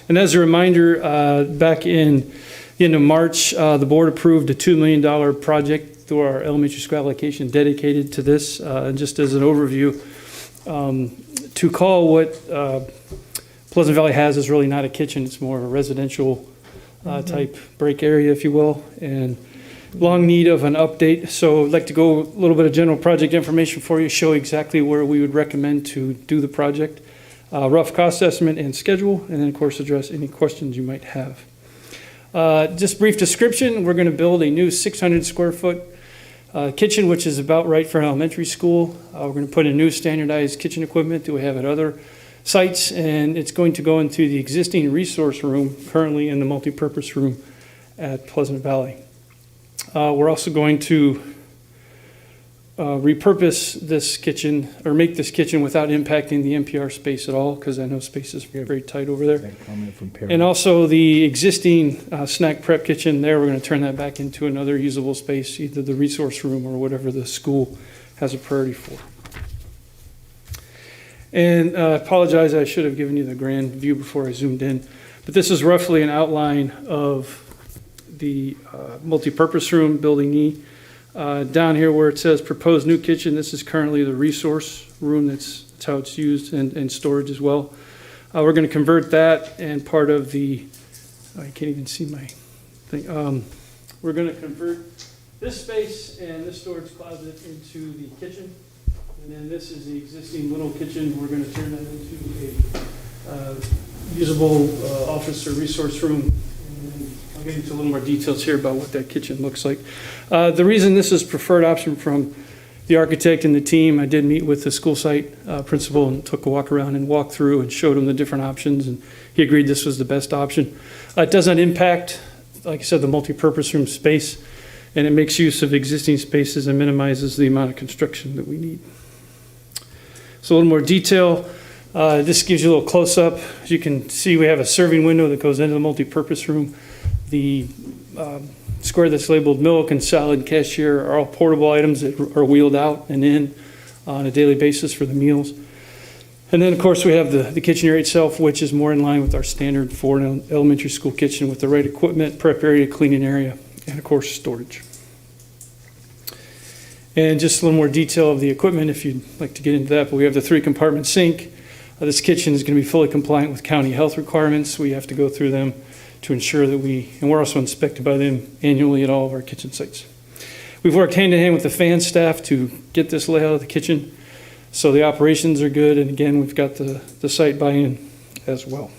And as a reminder, back in the end of March, the board approved a $2 million project through our elementary school allocation dedicated to this. And just as an overview, to call what Pleasant Valley has is really not a kitchen, it's more of a residential type break area, if you will, and long need of an update. So I'd like to go a little bit of general project information for you, show exactly where we would recommend to do the project, rough cost estimate and schedule, and then of course address any questions you might have. Just brief description, we're going to build a new 600 square foot kitchen, which is about right for an elementary school. We're going to put in new standardized kitchen equipment that we have at other sites, and it's going to go into the existing resource room currently in the multipurpose room at Pleasant Valley. We're also going to repurpose this kitchen, or make this kitchen without impacting the NPR space at all, because I know space is very tight over there. And also the existing snack prep kitchen there, we're going to turn that back into another usable space, either the resource room or whatever the school has a priority for. And I apologize, I should have given you the grand view before I zoomed in, but this is roughly an outline of the multipurpose room, building E. Down here where it says proposed new kitchen, this is currently the resource room. That's how it's used, and storage as well. We're going to convert that, and part of the, I can't even see my thing. We're going to convert this space and this storage closet into the kitchen. And then this is the existing little kitchen. We're going to turn that into a usable office or resource room. I'll get into a little more details here about what that kitchen looks like. The reason this is preferred option from the architect and the team, I did meet with the school site principal and took a walk around and walked through and showed him the different options, and he agreed this was the best option. It does not impact, like I said, the multi-purpose room space, and it makes use of existing spaces and minimizes the amount of construction that we need. So a little more detail. This gives you a little close-up. As you can see, we have a serving window that goes into the multi-purpose room. The square that's labeled milk and salad and cashier are all portable items that are wheeled out and in on a daily basis for the meals. And then, of course, we have the kitchen area itself, which is more in line with our standard for an elementary school kitchen with the right equipment, prep area, cleaning area, and, of course, storage. And just a little more detail of the equipment if you'd like to get into that, but we have the 3-compartment sink. This kitchen is going to be fully compliant with county health requirements. We have to go through them to ensure that and we're also inspected by them annually at all of our kitchen sites. We've worked hand in hand with the fan staff to get this layout of the kitchen, so the operations are good, and again, we've got the site buy-in as well.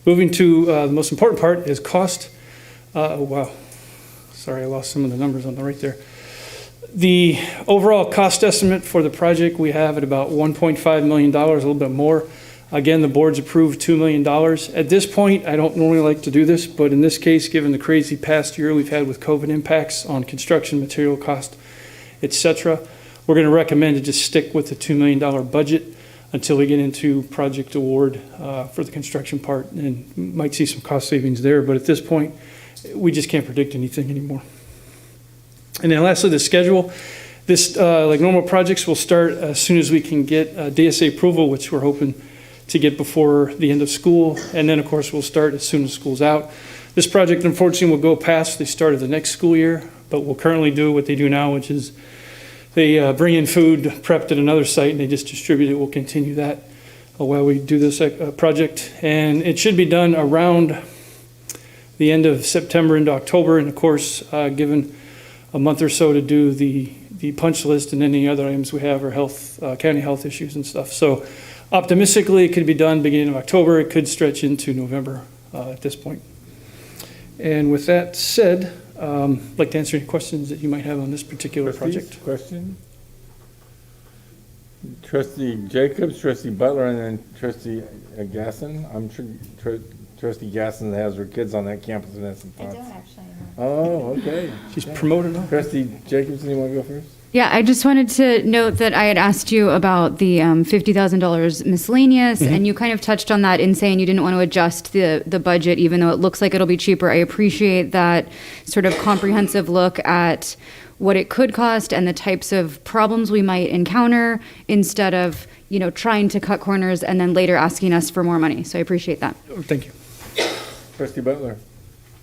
Moving to the most important part is cost. Wow, sorry, I lost some of the numbers on the right there. The overall cost estimate for the project we have at about $1.5 million, a little bit more. Again, the board's approved $2 million. At this point, I don't normally like to do this, but in this case, given the crazy past year we've had with COVID impacts on construction material cost, etc., we're going to recommend to just stick with the $2 million budget until we get into project award for the construction part, and might see some cost savings there. But at this point, we just can't predict anything anymore. And then lastly, the schedule. This, like normal projects, will start as soon as we can get DSA approval, which we're hoping to get before the end of school. And then, of course, we'll start as soon as school's out. This project, unfortunately, will go past the start of the next school year, but we'll currently do what they do now, which is they bring in food prepped at another site and they just distribute it. We'll continue that while we do this project. And it should be done around the end of September into October. And of course, given a month or so to do the punch list and any other items we have are county health issues and stuff. So optimistically, it could be done beginning of October. It could stretch into November at this point. And with that said, I'd like to answer any questions that you might have on this particular project. Question? Trustee Jacobs, Trustee Butler, and then Trustee Gasson. I'm sure Trustee Gasson has her kids on that campus and has some thoughts. I don't actually. Oh, okay. She's promoted on. Trustee Jacobs, you want to go first? Yeah, I just wanted to note that I had asked you about the $50,000 miscellaneous, and you kind of touched on that in saying you didn't want to adjust the budget, even though it looks like it'll be cheaper. I appreciate that sort of comprehensive look at what it could cost and the types of problems we might encounter instead of, trying to cut corners and then later asking us for more money. So I appreciate that. Thank you. Trustee Butler.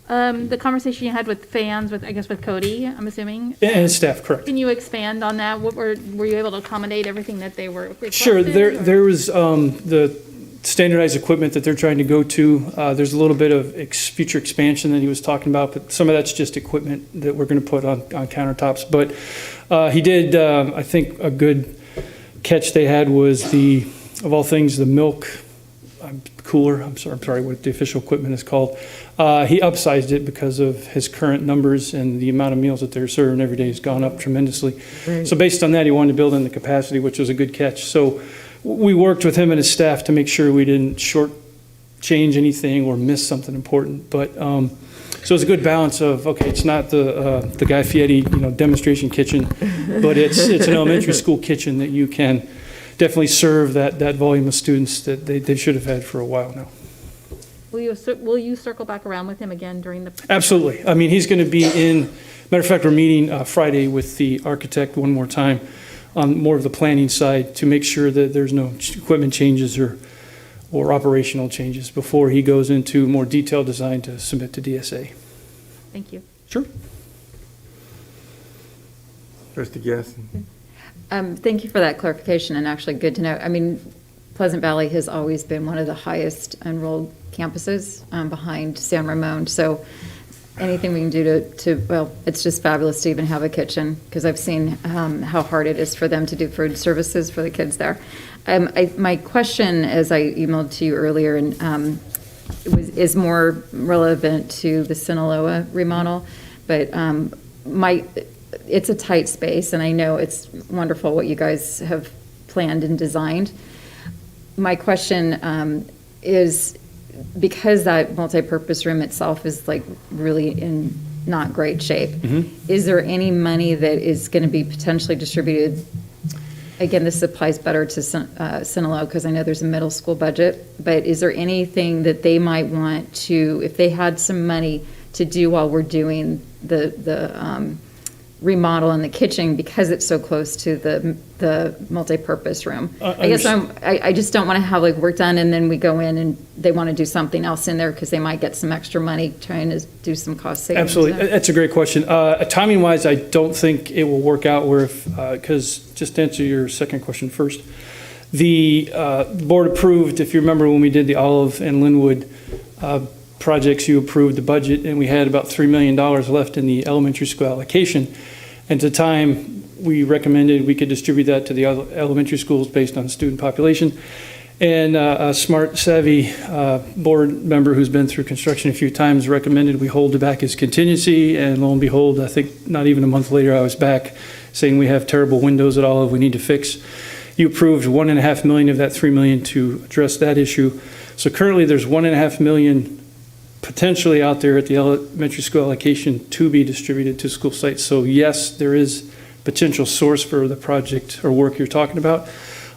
The conversation you had with fans, with Cody, I'm assuming. And staff, correct. Can you expand on that? What were you able to accommodate everything that they were requested? Sure. There was the standardized equipment that they're trying to go to. There's a little bit of future expansion that he was talking about, but some of that's just equipment that we're going to put on countertops. But he did, I think, a good catch they had was of all things, the milk cooler. I'm sorry what the official equipment is called. He upsized it because of his current numbers, and the amount of meals that they're serving every day has gone up tremendously. Right. So based on that, he wanted to build in the capacity, which was a good catch. So we worked with him and his staff to make sure we didn't shortchange anything or miss something important. But so it's a good balance of, okay, it's not the Guy Fieri demonstration kitchen, but it's an elementary school kitchen that you can definitely serve that volume of students that they should have had for a while now. Will you circle back around with him again during the? Absolutely. I mean, he's going to be matter of fact, we're meeting Friday with the architect one more time on more of the planning side to make sure that there's no equipment changes or operational changes before he goes into more detailed design to submit to DSA. Thank you. Sure. Trustee Gasson. Thank you for that clarification, and actually good to know. I mean, Pleasant Valley has always been one of the highest enrolled campuses behind San Ramon. So anything we can do well, it's just fabulous to even have a kitchen, because I've seen how hard it is for them to do food services for the kids there. My question, as I emailed to you earlier, and is more relevant to the Sinaloa remodel, but it's a tight space, and I know it's wonderful what you guys have planned and designed. My question is, because that multi-purpose room itself is like really in not great shape, is there any money that is going to be potentially distributed again, this applies better to Sinaloa because I know there's a middle school budget, but is there anything that they might want to, if they had some money to do while we're doing the remodel in the kitchen because it's so close to the multi-purpose room? I guess I just don't want to have like work done and then we go in and they want to do something else in there because they might get some extra money trying to do some cost savings. Absolutely. That's a great question. Timing-wise, I don't think it will work out where if, because just to answer your second question first, the board approved, if you remember when we did the Olive and Linwood projects, you approved the budget and we had about $3 million left in the elementary school allocation. And at the time, we recommended we could distribute that to the elementary schools based on student population. And a smart, savvy board member who's been through construction a few times recommended we hold it back as contingency. And lo and behold, I think not even a month later, I was back saying we have terrible windows at Olive we need to fix. You approved $1.5 million of that $3 million to address that issue. So currently there's $1.5 million potentially out there at the elementary school allocation to be distributed to school sites. So yes, there is potential source for the project or work you're talking about.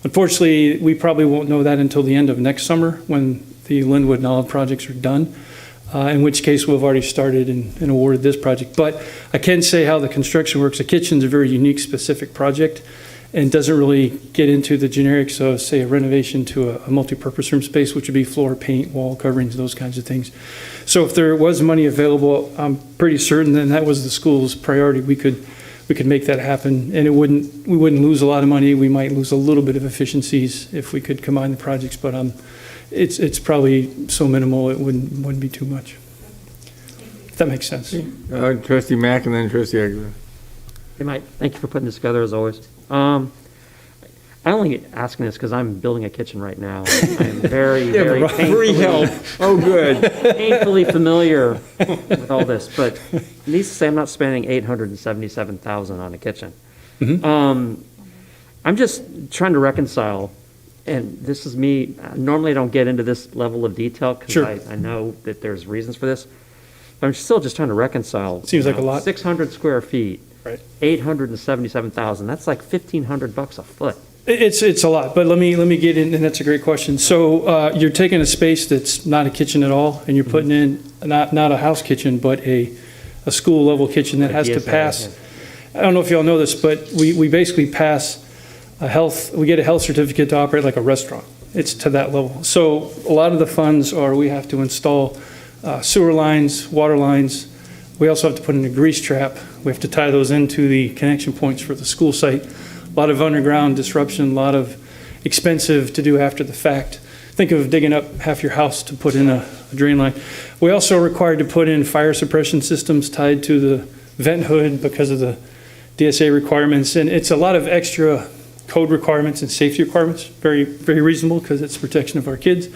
Unfortunately, we probably won't know that until the end of next summer when the Linwood and Olive projects are done, in which case we'll have already started and awarded this project. But I can say how the construction works. The kitchen's a very unique, specific project and doesn't really get into the generics of, say, a renovation to a multi-purpose room space, which would be floor, paint, wall coverings, those kinds of things. So if there was money available, I'm pretty certain then that was the school's priority. We could make that happen, and we wouldn't lose a lot of money. We might lose a little bit of efficiencies if we could combine the projects, but it's probably so minimal it wouldn't be too much. If that makes sense. Trustee Mack and then Trustee Aguila. Hey, Mike, thank you for putting this together as always. I'm only asking this because I'm building a kitchen right now. I'm very free help. Oh, good. Painfully familiar with all this, but needless to say, I'm not spending $877,000 on a kitchen. Mm-hmm. I'm just trying to reconcile, and this is me. Normally, I don't get into this level of detail because Sure. I know that there's reasons for this. But I'm still just trying to reconcile. Seems like a lot. 600 square feet. Right. 877,000. That's like $1,500 a foot. It's a lot, but let me get in, and that's a great question. So you're taking a space that's not a kitchen at all, and you're putting in not a house kitchen, but a school level kitchen that has to pass. I don't know if y'all know this, but we basically pass we get a health certificate to operate like a restaurant. It's to that level. So a lot of the funds are we have to install sewer lines, water lines. We also have to put in a grease trap. We have to tie those into the connection points for the school site. A lot of underground disruption, a lot of expensive to do after the fact. Think of digging up half your house to put in a drain line. We also are required to put in fire suppression systems tied to the vent hood because of the DSA requirements. And it's a lot of extra code requirements and safety requirements. Very, very reasonable because it's protection of our kids.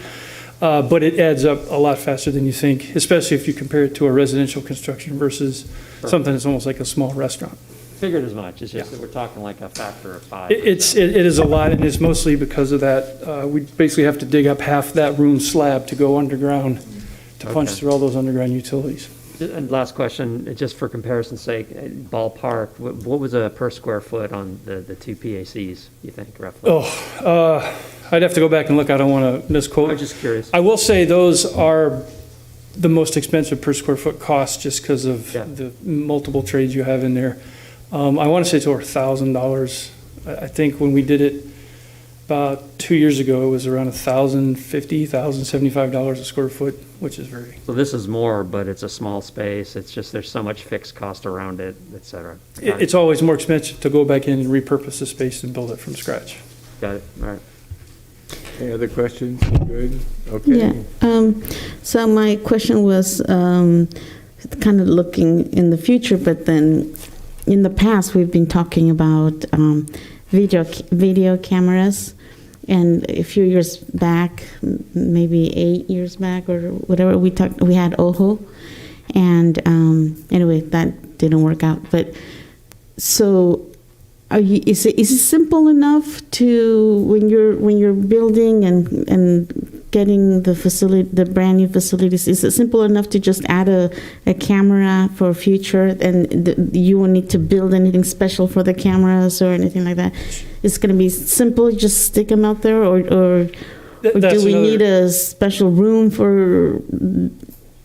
But it adds up a lot faster than you think, especially if you compare it to a residential construction versus something that's almost like a small restaurant. Figured as much. It's just that we're talking like a factor of 5. It is a lot, and it's mostly because of that. We basically have to dig up half that room slab to go underground to punch through all those underground utilities. And last question, just for comparison's sake, ballpark, what was a per square foot on the two PACs, you think, roughly? I'd have to go back and look. I don't want to misquote. I'm just curious. I will say those are the most expensive per square foot cost just because of the multiple trades you have in there. I want to say it's over $1,000. I think when we did it about 2 years ago, it was around $1,050, $1,075 a square foot, which is very. So this is more, but it's a small space. It's just there's so much fixed cost around it, et cetera. It's always more expensive to go back in and repurpose the space and build it from scratch. Got it. All right. Any other questions? Good. Okay. Yeah. So my question was kind of looking in the future, but then in the past we've been talking about video cameras, and a few years back, maybe 8 years back or whatever, we had OHO, and anyway, that didn't work out. But so. Is it simple enough to when you're building and getting the facility, the brand new facilities, is it simple enough to just add a camera for future, and you won't need to build anything special for the cameras or anything like that? It's going to be simple, just stick them out there, or do we need a special room for,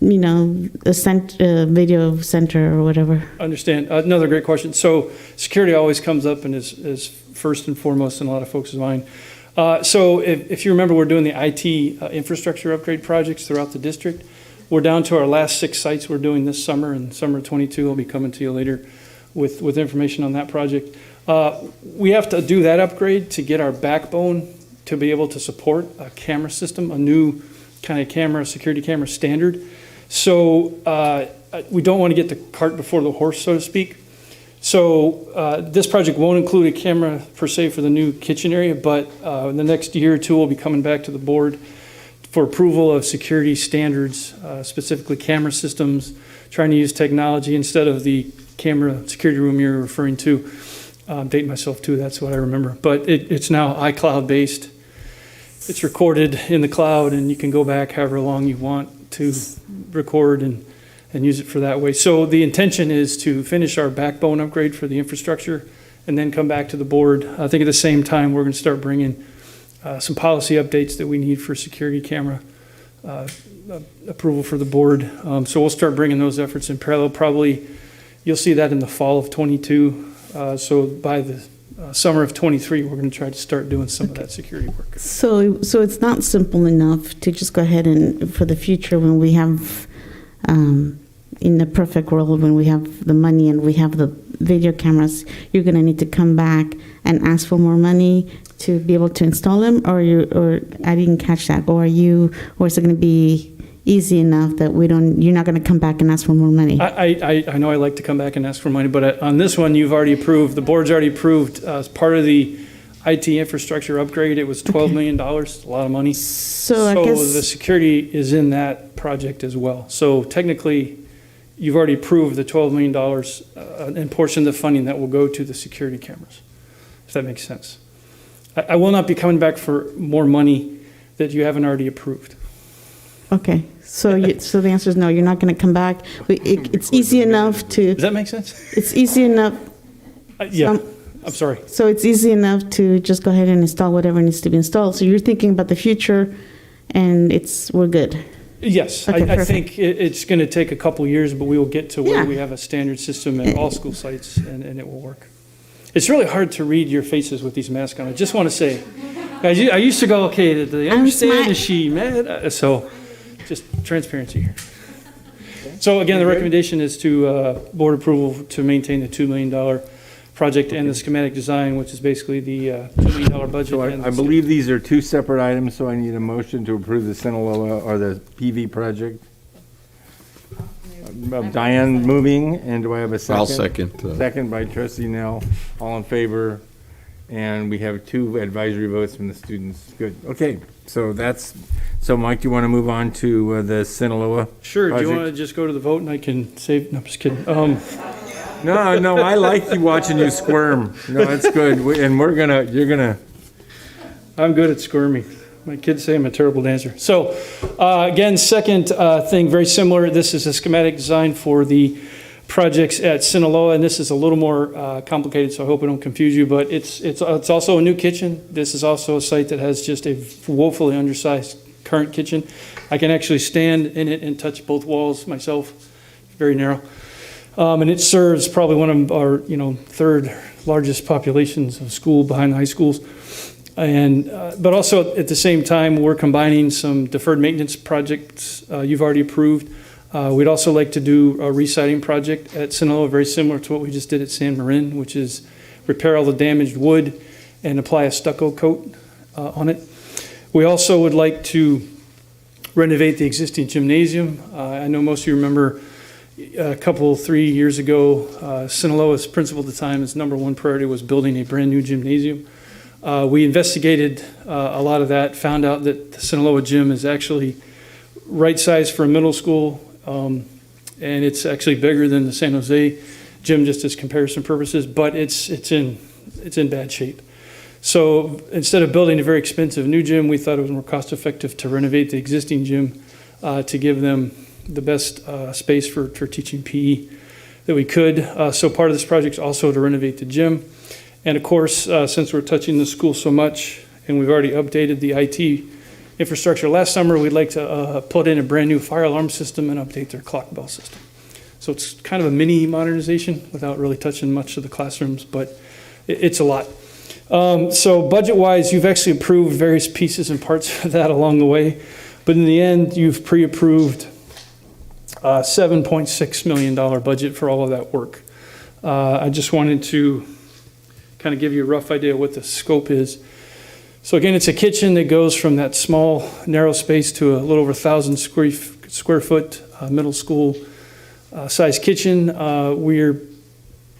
a video center or whatever? Understand. Another great question. So security always comes up and is first and foremost in a lot of folks' mind. So if you remember, we're doing the IT infrastructure upgrade projects throughout the district. We're down to our last 6 sites we're doing this summer, and summer 22 I'll be coming to you later with information on that project. We have to do that upgrade to get our backbone to be able to support a camera system, a new kind of camera, security camera standard. So we don't want to get the cart before the horse, so to speak. So this project won't include a camera per se for the new kitchen area, but in the next year or two, we'll be coming back to the board for approval of security standards, specifically camera systems, trying to use technology instead of the camera security room you're referring to. I'm dating myself too, that's what I remember. But it's now iCloud based. It's recorded in the cloud, and you can go back however long you want to record and use it for that way. So the intention is to finish our backbone upgrade for the infrastructure and then come back to the board. I think at the same time, we're going to start bringing some policy updates that we need for security camera approval for the board. So we'll start bringing those efforts in parallel. Probably you'll see that in the fall of 22. So by the summer of 23, we're going to try to start doing some of that security work. So it's not simple enough to just go ahead and, for the future, when we have, in the perfect world, when we have the money and we have the video cameras, you're going to need to come back and ask for more money to be able to install them, or I didn't catch that, or is it going to be easy enough that you're not going to come back and ask for more money? I know I like to come back and ask for money, but on this one, you've already approved, the board's already approved as part of the IT infrastructure upgrade. It was $12 million, a lot of money. So I guess the security is in that project as well. So technically, you've already approved the $12 million and portion of the funding that will go to the security cameras, if that makes sense. I will not be coming back for more money that you haven't already approved. Okay, so so the answer is no, you're not going to come back. It's easy enough to... Does that make sense? It's easy enough... Yeah, I'm sorry. So it's easy enough to just go ahead and install whatever needs to be installed. So you're thinking about the future, and we're good. Yes, Okay, I think it's going to take a couple years, but we will get to where we have a standard system at all school sites, and it will work. It's really hard to read your faces with these masks on. I just want to say, guys, I used to go, okay, did they understand? Is she mad? So just transparency here. So again, the recommendation is to board approval to maintain the $2 million project and the schematic design, which is basically the $2 million budget. So I believe these are two separate items, so I need a motion to approve the Sinaloa or the PV project. Diane moving, and do I have a second? I'll second. Second by Trustee Nell. All in favor? And we have 2 advisory votes from the students. Good. Okay, so Mike, do you want to move on to the Sinaloa Sure. project? Do you want to just go to the vote and I can save? No, I'm just kidding. No, I like you watching you squirm. No, that's good. And you're gonna. I'm good at squirming. My kids say I'm a terrible dancer. So again, second thing, very similar. This is a schematic design for the projects at Sinaloa, and this is a little more complicated, so I hope I don't confuse you, but it's also a new kitchen. This is also a site that has just a woefully undersized current kitchen. I can actually stand in it and touch both walls myself. Very narrow. And it serves probably one of our, 3rd largest populations of school behind the high schools. And but also at the same time, we're combining some deferred maintenance projects you've already approved. We'd also like to do a re-siding project at Sinaloa, very similar to what we just did at San Marin, which is repair all the damaged wood and apply a stucco coat on it. We also would like to renovate the existing gymnasium. I know most of you remember 3 years ago, Sinaloa's principal at the time, his number 1 priority was building a brand new gymnasium. We investigated a lot of that, found out that the Sinaloa gym is actually right size for a middle school, and it's actually bigger than the San Jose gym, just as comparison purposes, but it's in bad shape. So instead of building a very expensive new gym, we thought it was more cost effective to renovate the existing gym to give them the best space for teaching PE that we could. So part of this project is also to renovate the gym. And of course, since we're touching the school so much and we've already updated the IT infrastructure last summer, we'd like to put in a brand new fire alarm system and update their clock bell system. So it's kind of a mini modernization without really touching much of the classrooms, but it's a lot. So budget-wise, you've actually approved various pieces and parts of that along the way, but in the end, you've pre-approved a $7.6 million budget for all of that work. I just wanted to kind of give you a rough idea of what the scope is. So again, it's a kitchen that goes from that small, narrow space to a little over 1,000 square foot middle school size kitchen.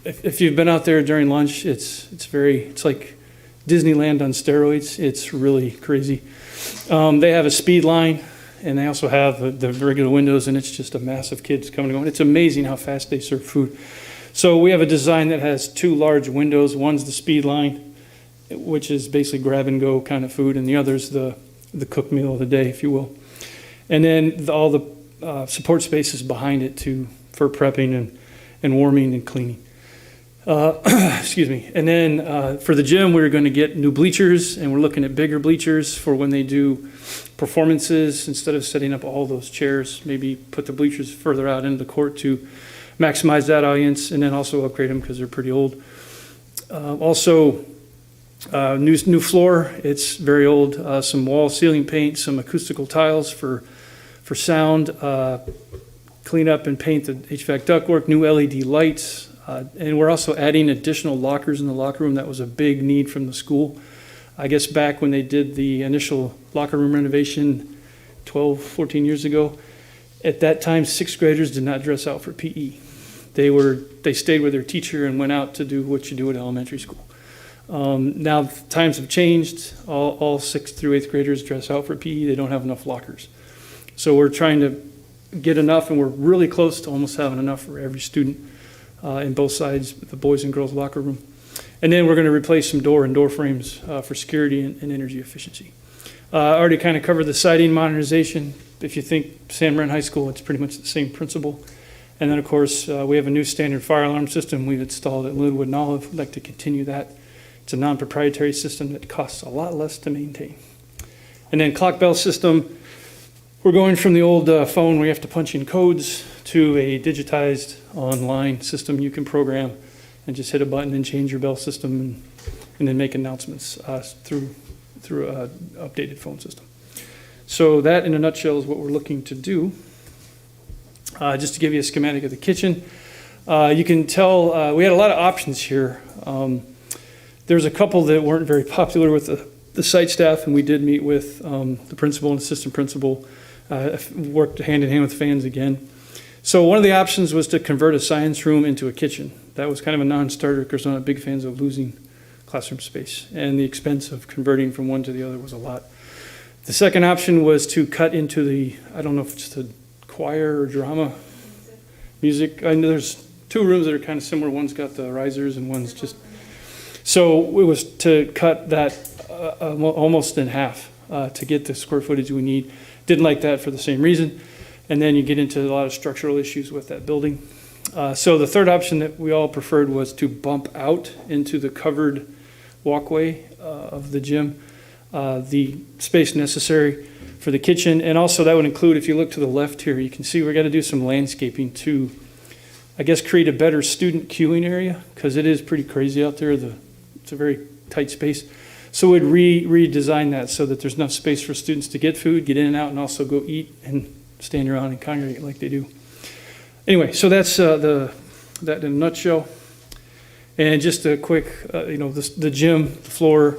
If you've been out there during lunch, it's like Disneyland on steroids. It's really crazy. They have a speed line, and they also have the regular windows, and it's just a mass of kids coming and going. It's amazing how fast they serve food. So we have a design that has two large windows. One's the speed line, which is basically grab and go kind of food, and the other's the cooked meal of the day, if you will. And then all the support spaces behind it for prepping and warming and cleaning. Excuse me. And then for the gym, we're going to get new bleachers, and we're looking at bigger bleachers for when they do performances. Instead of setting up all those chairs, maybe put the bleachers further out into the court to maximize that audience, and then also upgrade them because they're pretty old. Also, new floor. It's very old. Some wall ceiling paint, some acoustical tiles for sound. Clean up and paint the HVAC ductwork. New LED lights. And we're also adding additional lockers in the locker room. That was a big need from the school. I guess back when they did the initial locker room renovation 12, 14 years ago, at that time, sixth graders did not dress out for PE. They stayed with their teacher and went out to do what you do at elementary school. Now times have changed. All 6th through 8th graders dress out for PE. They don't have enough lockers. So we're trying to get enough, and we're really close to almost having enough for every student in both sides, the boys and girls locker room. And then we're going to replace some door frames for security and energy efficiency. I already kind of covered the siding modernization. If you think San Marin High School, it's pretty much the same principle. And then, of course, we have a new standard fire alarm system we've installed at Linwood and Olive. We'd like to continue that. It's a non-proprietary system that costs a lot less to maintain. And then clock bell system, we're going from the old phone where you have to punch in codes to a digitized online system you can program and just hit a button and change your bell system and then make announcements through an updated phone system. So that, in a nutshell, is what we're looking to do. Just to give you a schematic of the kitchen, you can tell we had a lot of options here. There's a couple that weren't very popular with the site staff, and we did meet with the principal and assistant principal, worked hand in hand with fans again. So one of the options was to convert a science room into a kitchen. That was kind of a non-starter because we're not big fans of losing classroom space, and the expense of converting from one to the other was a lot. The second option was to cut into the, I don't know if it's the choir or drama, music. I know there's two rooms that are kind of similar. One's got the risers and one's just, so it was to cut that almost in half to get the square footage we need. Didn't like that for the same reason. And then you get into a lot of structural issues with that building. So the third option that we all preferred was to bump out into the covered walkway of the gym, the space necessary for the kitchen. And also that would include, if you look to the left here, you can see we're got to do some landscaping to, I guess, create a better student queuing area, because it is pretty crazy out there. It's a very tight space. So we'd redesign that so that there's enough space for students to get food, get in and out, and also go eat and stand around and congregate like they do. Anyway, so that's that in a nutshell. And just a quick, the gym, the floor,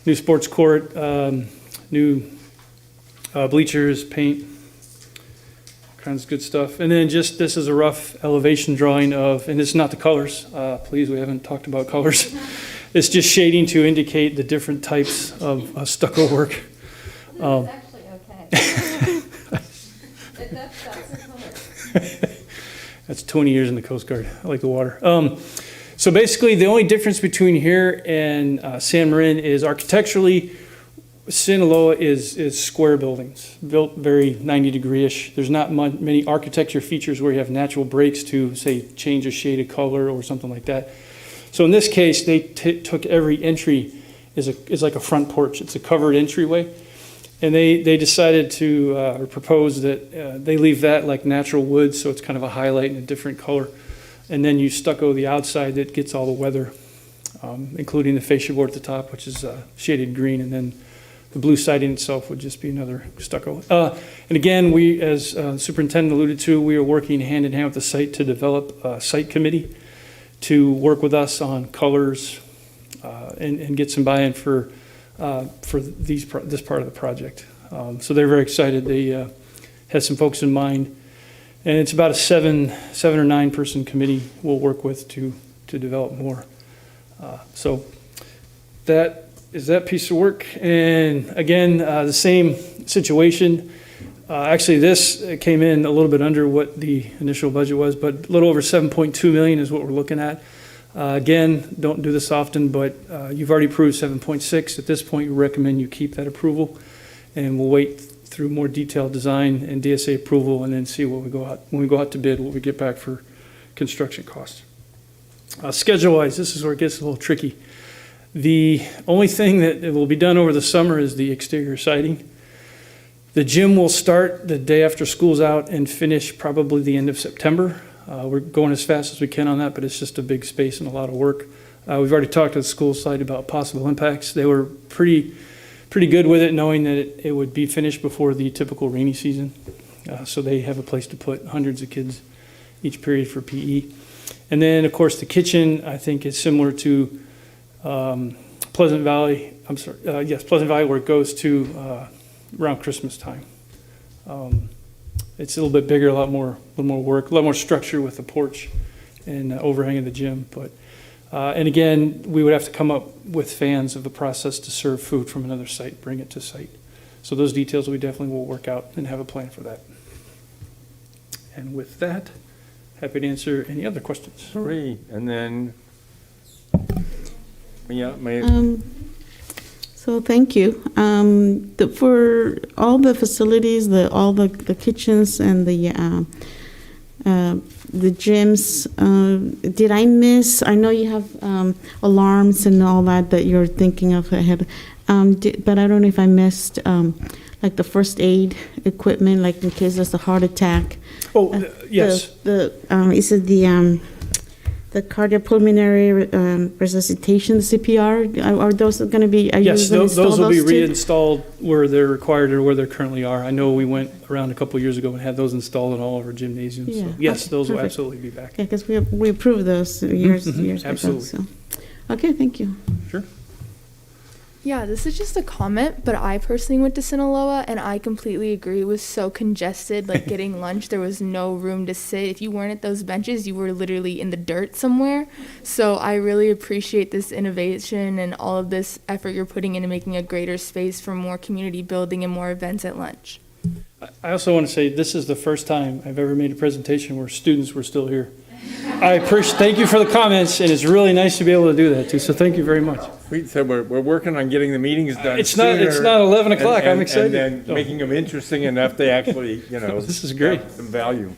new sports court, new bleachers, paint, kinds of good stuff. And then just this is a rough elevation drawing of, and it's not the colors. Please, we haven't talked about colors. It's just shading to indicate the different types of stucco work. It's actually okay. That's the color. That's 20 years in the Coast Guard. I like the water. So basically, the only difference between here and San Marin is architecturally, Sinaloa is square buildings, built very 90-degree-ish. There's not many architecture features where you have natural breaks to, say, change a shade of color or something like that. So in this case, they took every entry is like a front porch. It's a covered entryway. And they decided to, or proposed that they leave that like natural wood, so it's kind of a highlight in a different color. And then you stucco the outside that gets all the weather, including the fascia board at the top, which is shaded green, and then the blue siding itself would just be another stucco. And again, we, as Superintendent alluded to, we are working hand in hand with the site to develop a site committee to work with us on colors and get some buy-in for this part of the project. So they're very excited. They had some folks in mind, and it's about a seven or 9 person committee we'll work with to develop more. So that is that piece of work. And again, the same situation. Actually, this came in a little bit under what the initial budget was, but a little over 7.2 million is what we're looking at. Again, don't do this often, but you've already approved 7.6. At this point, we recommend you keep that approval, and we'll wait through more detailed design and DSA approval, and then see what we go out when we go out to bid, what we get back for construction costs. Schedule-wise, this is where it gets a little tricky. The only thing that will be done over the summer is the exterior siding. The gym will start the day after school's out and finish probably the end of September. We're going as fast as we can on that, but it's just a big space and a lot of work. We've already talked to the school site about possible impacts. They were pretty good with it, knowing that it would be finished before the typical rainy season. So they have a place to put hundreds of kids each period for PE. And then, of course, the kitchen, I think, is similar to Pleasant Valley. Pleasant Valley, where it goes to around Christmas time. It's a little bit bigger, a lot more work, a lot more structure with the porch and overhang of the gym. But and again, we would have to come up with fans of the process to serve food from another site, bring it to site. So those details we definitely will work out and have a plan for that. And with that, happy to answer any other questions. Great. And then, yeah, So thank you. For all the facilities, all the kitchens and the gyms, did I miss? I know you have alarms and all that you're thinking of ahead, but I don't know if I missed like the first aid equipment, like in case there's a heart attack. Oh, yes. Is it the cardiopulmonary resuscitation, CPR? Are those going to be? Yes, those will be reinstalled where they're required or where they currently are. I know we went around a couple of years ago and had those installed in all of our gymnasiums. Yeah. So yes, Okay, those will perfect. absolutely be back. Yeah, because we approved those years absolutely. ago. So. Okay, thank you. Sure. Yeah, this is just a comment, but I personally went to Sinaloa and I completely agree. It was so congested, like getting lunch, there was no room to sit. If you weren't at those benches, you were literally in the dirt somewhere. So I really appreciate this innovation and all of this effort you're putting into making a greater space for more community building and more events at lunch. I also want to say this is the first time I've ever made a presentation where students were still here. I appreciate. Thank you for the comments, and it's really nice to be able to do that too. So thank you very much. So we're working on getting the meetings done. It's not 11 o'clock. I'm excited. And then making them interesting enough they actually, This is great. have some value.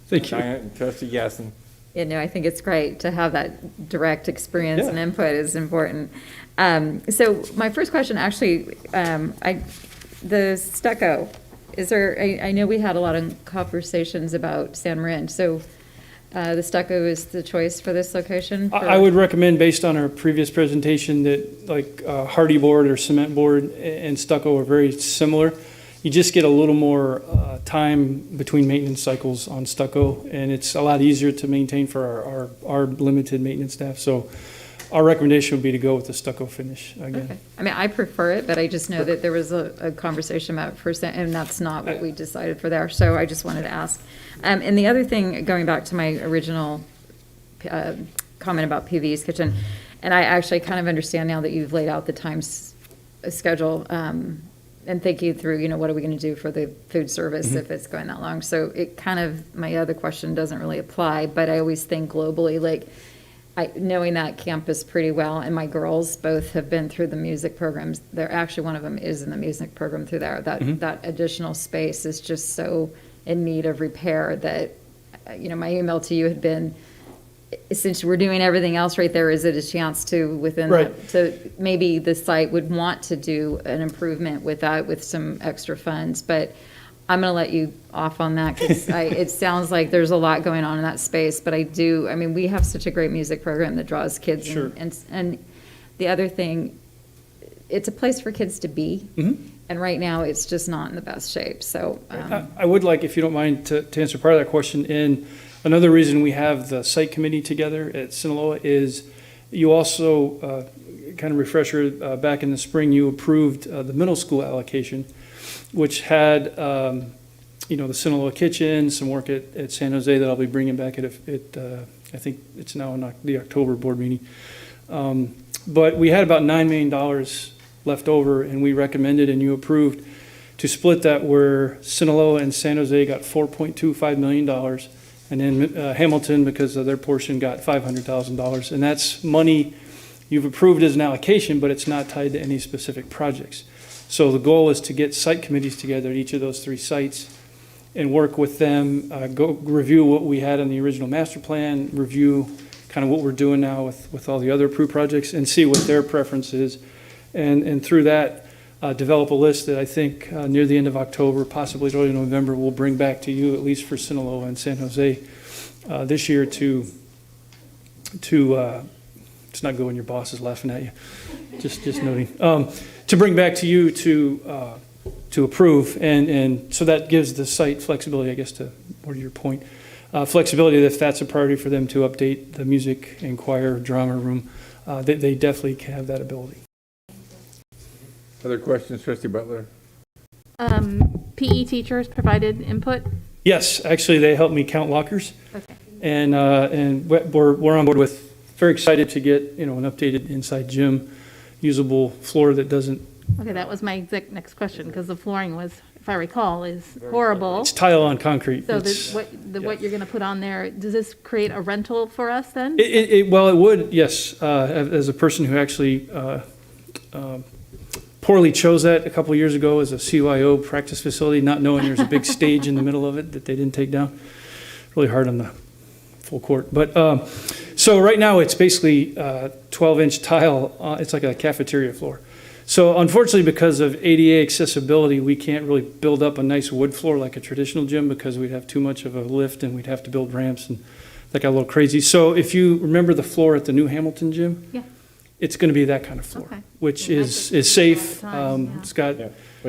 Thank you. Trustee Gasson. Yeah, no, I think it's great to have that direct experience and input is important. So my first question, actually, the stucco, I know we had a lot of conversations about San Marin, so the stucco is the choice for this location? I would recommend, based on our previous presentation, that like hardy board or cement board and stucco are very similar. You just get a little more time between maintenance cycles on stucco, and it's a lot easier to maintain for our limited maintenance staff. So our recommendation would be to go with the stucco finish again. Okay. I mean, I prefer it, but I just know that there was a conversation about %, and that's not what we decided for there. So I just wanted to ask. And the other thing, going back to my original comment about PV's kitchen, and I actually kind of understand now that you've laid out the time schedule and thinking through, what are we going to do for the food service if it's going that long? So it kind of, my other question doesn't really apply, but I always think globally, like, knowing that campus pretty well, and my girls both have been through the music programs. They're actually, one of them is in the music program through there. That additional space is just so in need of repair that, my email to you had been, since we're doing everything else right there, is it a chance to, maybe the site would want to do an improvement with that, with some extra funds, but I'm going to let you off on that because it sounds like there's a lot going on in that space, but we have such a great music program that draws kids. Sure. And the other thing, it's a place for kids to be. And right now it's just not in the best shape. So I would like, if you don't mind, to answer part of that question. And another reason we have the site committee together at Sinaloa is you also, kind of refresher, back in the spring, you approved the middle school allocation, which had, the Sinaloa kitchen, some work at San Jose that I'll be bringing back at I think it's now in the October board meeting. But we had about $9 million left over, and we recommended and you approved to split that, where Sinaloa and San Jose got $4.25 million, and then Hamilton, because of their portion, got $500,000. And that's money you've approved as an allocation, but it's not tied to any specific projects. So the goal is to get site committees together at each of those 3 sites and work with them, go review what we had on the original master plan, review kind of what we're doing now with all the other approved projects, and see what their preference is. And through that, develop a list that I think near the end of October, possibly early November, we'll bring back to you, at least for Sinaloa and San Jose this year to it's not good when your boss is laughing at you, just noting. To bring back to you to approve, and so that gives the site flexibility, I guess, to more to your point, flexibility if that's a priority for them to update the music and choir, drama room, they definitely can have that ability. Other questions, Trustee Butler? PE teachers provided input? Yes, actually, they helped me count lockers. Okay. And we're on board with, very excited to get, an updated inside gym, usable floor that doesn't. Okay, that was my exact next question, because the flooring was, if I recall, is horrible. It's tile on concrete. So what you're going to put on there, does this create a rental for us then? Well, it would, yes. As a person who actually poorly chose that a couple of years ago as a CYO practice facility, not knowing there's a big stage in the middle of it that they didn't take down. Really hard on the full court. But so right now it's basically 12-inch tile. It's like a cafeteria floor. So unfortunately, because of ADA accessibility, we can't really build up a nice wood floor like a traditional gym because we'd have too much of a lift and we'd have to build ramps, and that got a little crazy. So if you remember the floor at the new Hamilton gym, yeah, it's going to be that kind of floor, okay, which is safe. It's got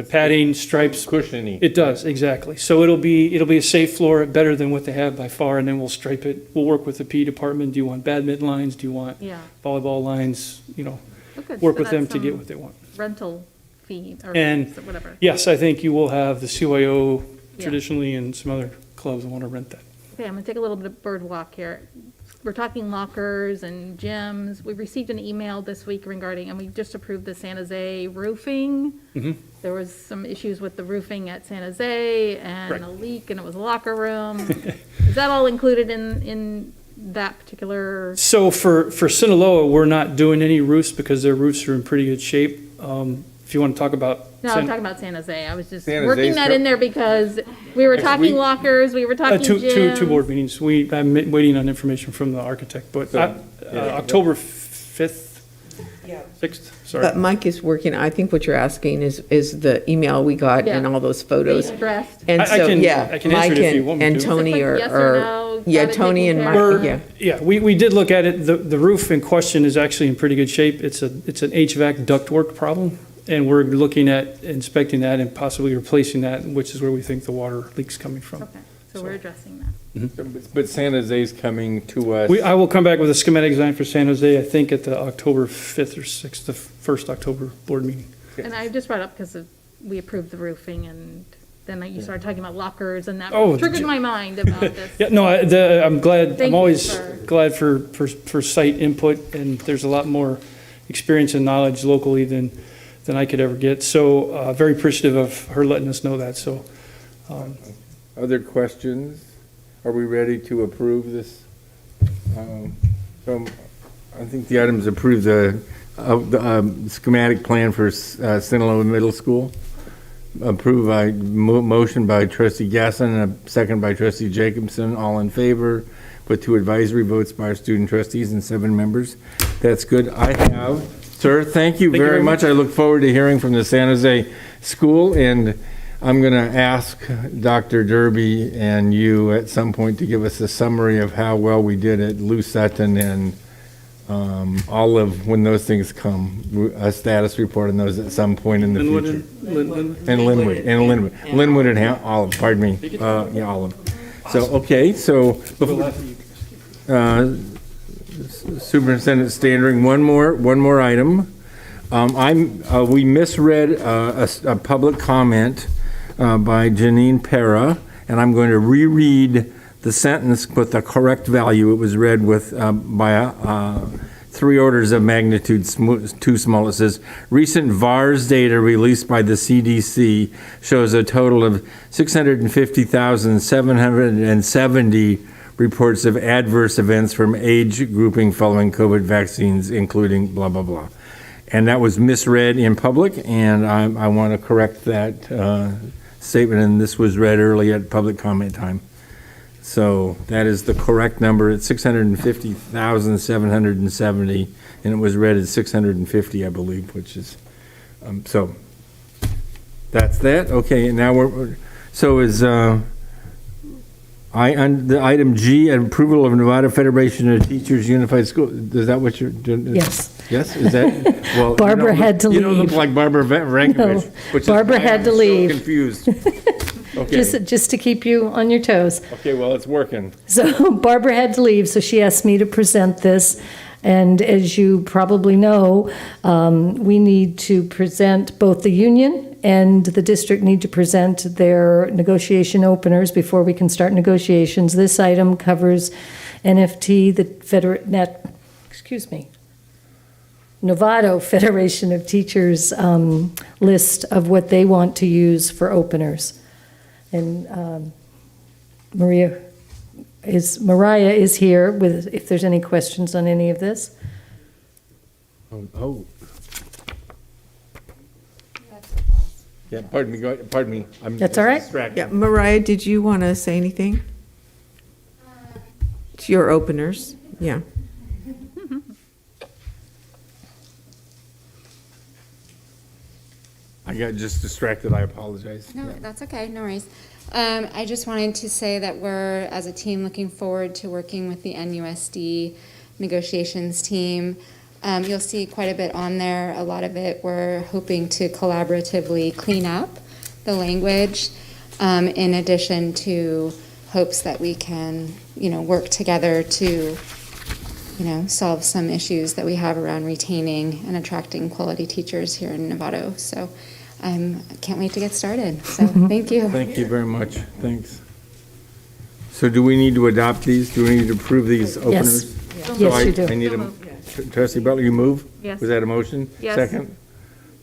padding, stripes, cushiony. It does, exactly. So it'll be a safe floor, better than what they have by far, and then we'll stripe it. We'll work with the PE department. Do you want badminton lines? Do you want volleyball lines? Work with them to get what they want. Rental fee or and whatever. Yes, I think you will have the CYO traditionally and some other clubs that want to rent that. Okay, I'm going to take a little bit of bird walk here. We're talking lockers and gyms. We received an email this week regarding, and we just approved the San Jose roofing. Mm-hmm. There was some issues with the roofing at San Jose and a leak, and it was a locker room. Is that all included in that particular? So for Sinaloa, we're not doing any roofs because their roofs are in pretty good shape. If you want to talk about. No, I'm talking about San Jose. I was just working that in there because we were talking lockers, we were talking gyms. Two board meetings. I'm waiting on information from the architect, but October 5th, 6th, sorry. But Mike is working, I think what you're asking is the email we got and all those photos. Dressed. And so, I can Mike answer it if you want me and to. Tony Yes or no, Tony and Mike, we did look at it. The roof in question is actually in pretty good shape. It's an HVAC ductwork problem. And we're looking at inspecting that and possibly replacing that, which is where we think the water leak's coming from. Okay, so we're addressing that. Mm-hmm. But San Jose's coming to us. I will come back with a schematic design for San Jose, I think at the October 5th or 6th, the first October board meeting. And I just brought up because we approved the roofing, and then you started talking about lockers, and that triggered my mind about this. Yeah, no, I'm glad. Thank I'm always you glad for site input, and there's a lot more experience and knowledge locally than I could ever get. So very appreciative of her letting us know that. So, other questions? Are we ready to approve this? I think the items approve the schematic plan for Sinaloa Middle School. Approved by motion by trustee Gasson and a second by trustee Jacobson. All in favor, with 2 advisory votes by our student trustees and 7 members. That's good. I have, sir, thank you very much. I look forward to hearing from the San Jose school, and I'm going to ask Dr. Derby and you at some point to give us a summary of how well we did at Lou Sutton and Olive when those things come. A status report on those at some point in the future. And Linwood and Olive, pardon me. Yeah, Olive. So, okay, so Superintendent Standring, one more item. We misread a public comment by Janine Para, and I'm going to reread the sentence with the correct value. It was read with by 3 orders of magnitude too small. It says, recent VARS data released by the CDC shows a total of 650,770 reports of adverse events from age grouping following COVID vaccines, including blah, blah, blah. And that was misread in public, and I want to correct that statement, and this was read early at public comment time. So that is the correct number. It's 650,770, and it was read as 650, I believe, which is, so that's that. Okay, and now so is, the item G, approval of Nevada Federation of Teachers Unified School. Is that what you're doing? Yes. Yes, is that? Well, Barbara had to leave. You don't look like Barbara Rankovich. No, which Barbara is why had to I'm leave. So confused. Okay. Just to keep you on your toes. Okay, well, it's working. So Barbara had to leave, so she asked me to present this. And as you probably know, we need to present, both the union and the district need to present their negotiation openers before we can start negotiations. This item covers NFT, the Novato Federation of Teachers list of what they want to use for openers. And Mariah is here with, if there's any questions on any of this. Oh. Yeah, pardon me. That's all right. Distracted. Yeah, Mariah, did you want to say anything? To your openers, yeah. I got just distracted. I apologize. No, that's okay. No worries. I just wanted to say that we're, as a team, looking forward to working with the NUSD negotiations team. You'll see quite a bit on there. A lot of it we're hoping to collaboratively clean up the language, in addition to hopes that we can, work together to, solve some issues that we have around retaining and attracting quality teachers here in Novato. So I can't wait to get started. So thank you. Thank you very much. Thanks. So do we need to adopt these? Do we need to approve these openers? Yes, yes, you do. I need a, Trustee Butler, you move? Yes. Was that a motion? Yes. Second?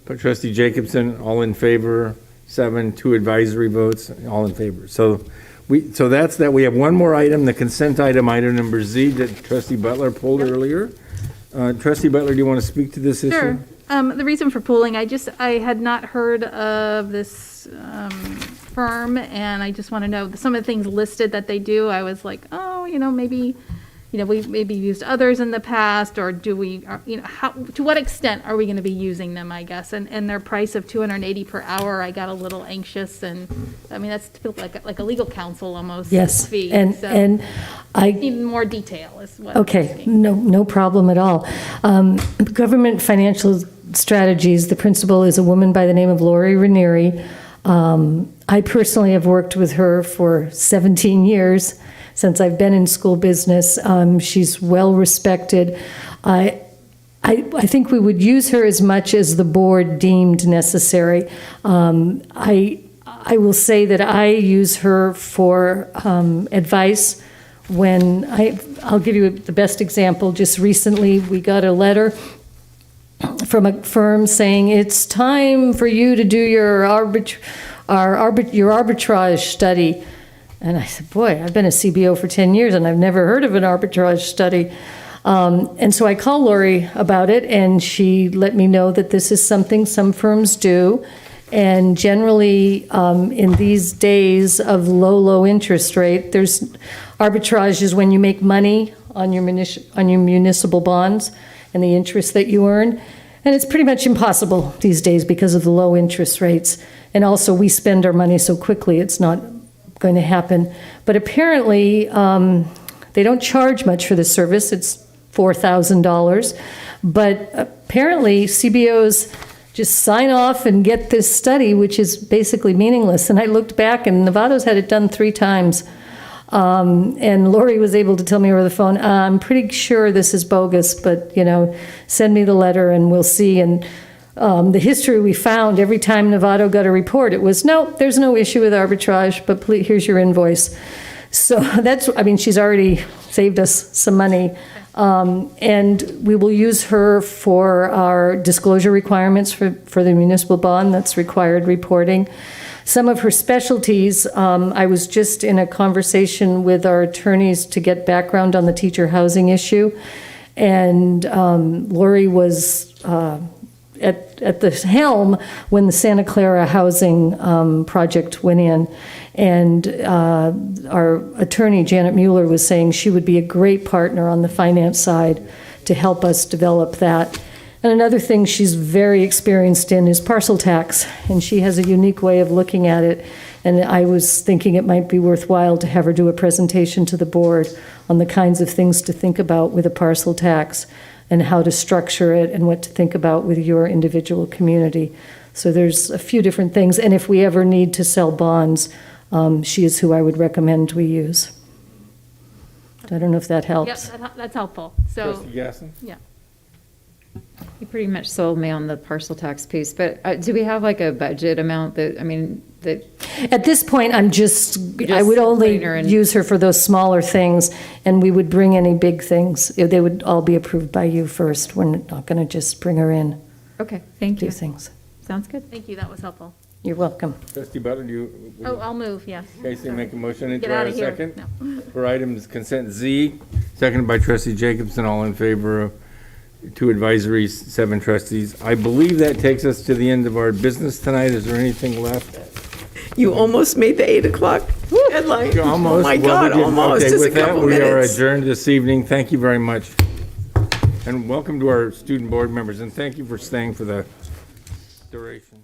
Trustee Jacobson, all in favor, 7, 2 advisory votes, all in favor. So that's that. We have one more item, the consent item number Z that Trustee Butler pulled earlier. Trustee Butler, do you want to speak to this issue? Sure. The reason for pooling, I had not heard of this firm, and I just want to know some of the things listed that they do. I was like, maybe, we've maybe used others in the past, or do we, to what extent are we going to be using them, I guess? And their price of $280 per hour, I got a little anxious, and I mean, that's like a legal counsel almost. Yes, fee. and I need more detail is what. Okay, no problem at all. Government financial strategies, the principal is a woman by the name of Lori Ranieri. I personally have worked with her for 17 years since I've been in school business. She's well respected. I think we would use her as much as the board deemed necessary. I will say that I use her for advice when I'll give you the best example. Just recently, we got a letter from a firm saying it's time for you to do your arbitrage study. And I said, boy, I've been a CBO for 10 years and I've never heard of an arbitrage study. And so I called Lori about it, and she let me know that this is something some firms do. And generally, in these days of low interest rate, there's arbitrage is when you make money on your municipal bonds and the interest that you earn. And it's pretty much impossible these days because of the low interest rates. And also, we spend our money so quickly, it's not going to happen. But apparently, they don't charge much for the service. It's $4,000. But apparently, CBOs just sign off and get this study, which is basically meaningless. And I looked back, and Nevada's had it done 3 times. And Lori was able to tell me over the phone, I'm pretty sure this is bogus, but, send me the letter and we'll see. And the history we found, every time Nevada got a report, it was, no, there's no issue with arbitrage, but please, here's your invoice. So she's already saved us some money. And we will use her for our disclosure requirements for the municipal bond. That's required reporting. Some of her specialties, I was just in a conversation with our attorneys to get background on the teacher housing issue. And Lori was at the helm when the Santa Clara housing project went in. And our attorney, Janet Mueller, was saying she would be a great partner on the finance side to help us develop that. And another thing she's very experienced in is parcel tax, and she has a unique way of looking at it. And I was thinking it might be worthwhile to have her do a presentation to the board on the kinds of things to think about with a parcel tax and how to structure it and what to think about with your individual community. So there's a few different things. And if we ever need to sell bonds, she is who I would recommend we use. I don't know if that helps. Yep, that's helpful. So, Trustee Gasson? yeah. You pretty much sold me on the parcel tax piece, but do we have like a budget amount that At this point, I would only putting her in- use her for those smaller things, and we would bring any big things. They would all be approved by you first. We're not going to just bring her in. Okay, thank you. Do things. Sounds good. Thank you, that was helpful. You're welcome. Trustee Butler, do you? I'll move, yes. Casey, make a motion. Get Do I have outta a here. second? No. For items consent Z, seconded by Trustee Jacobson, all in favor of 2 advisories, 7 trustees. I believe that takes us to the end of our business tonight. Is there anything left? You almost made the 8 o'clock deadline. Almost. Oh my Well, God, we did. almost. Okay, Just a with that, couple we are minutes. adjourned this evening. Thank you very much. And welcome to our student board members, and thank you for staying for the duration.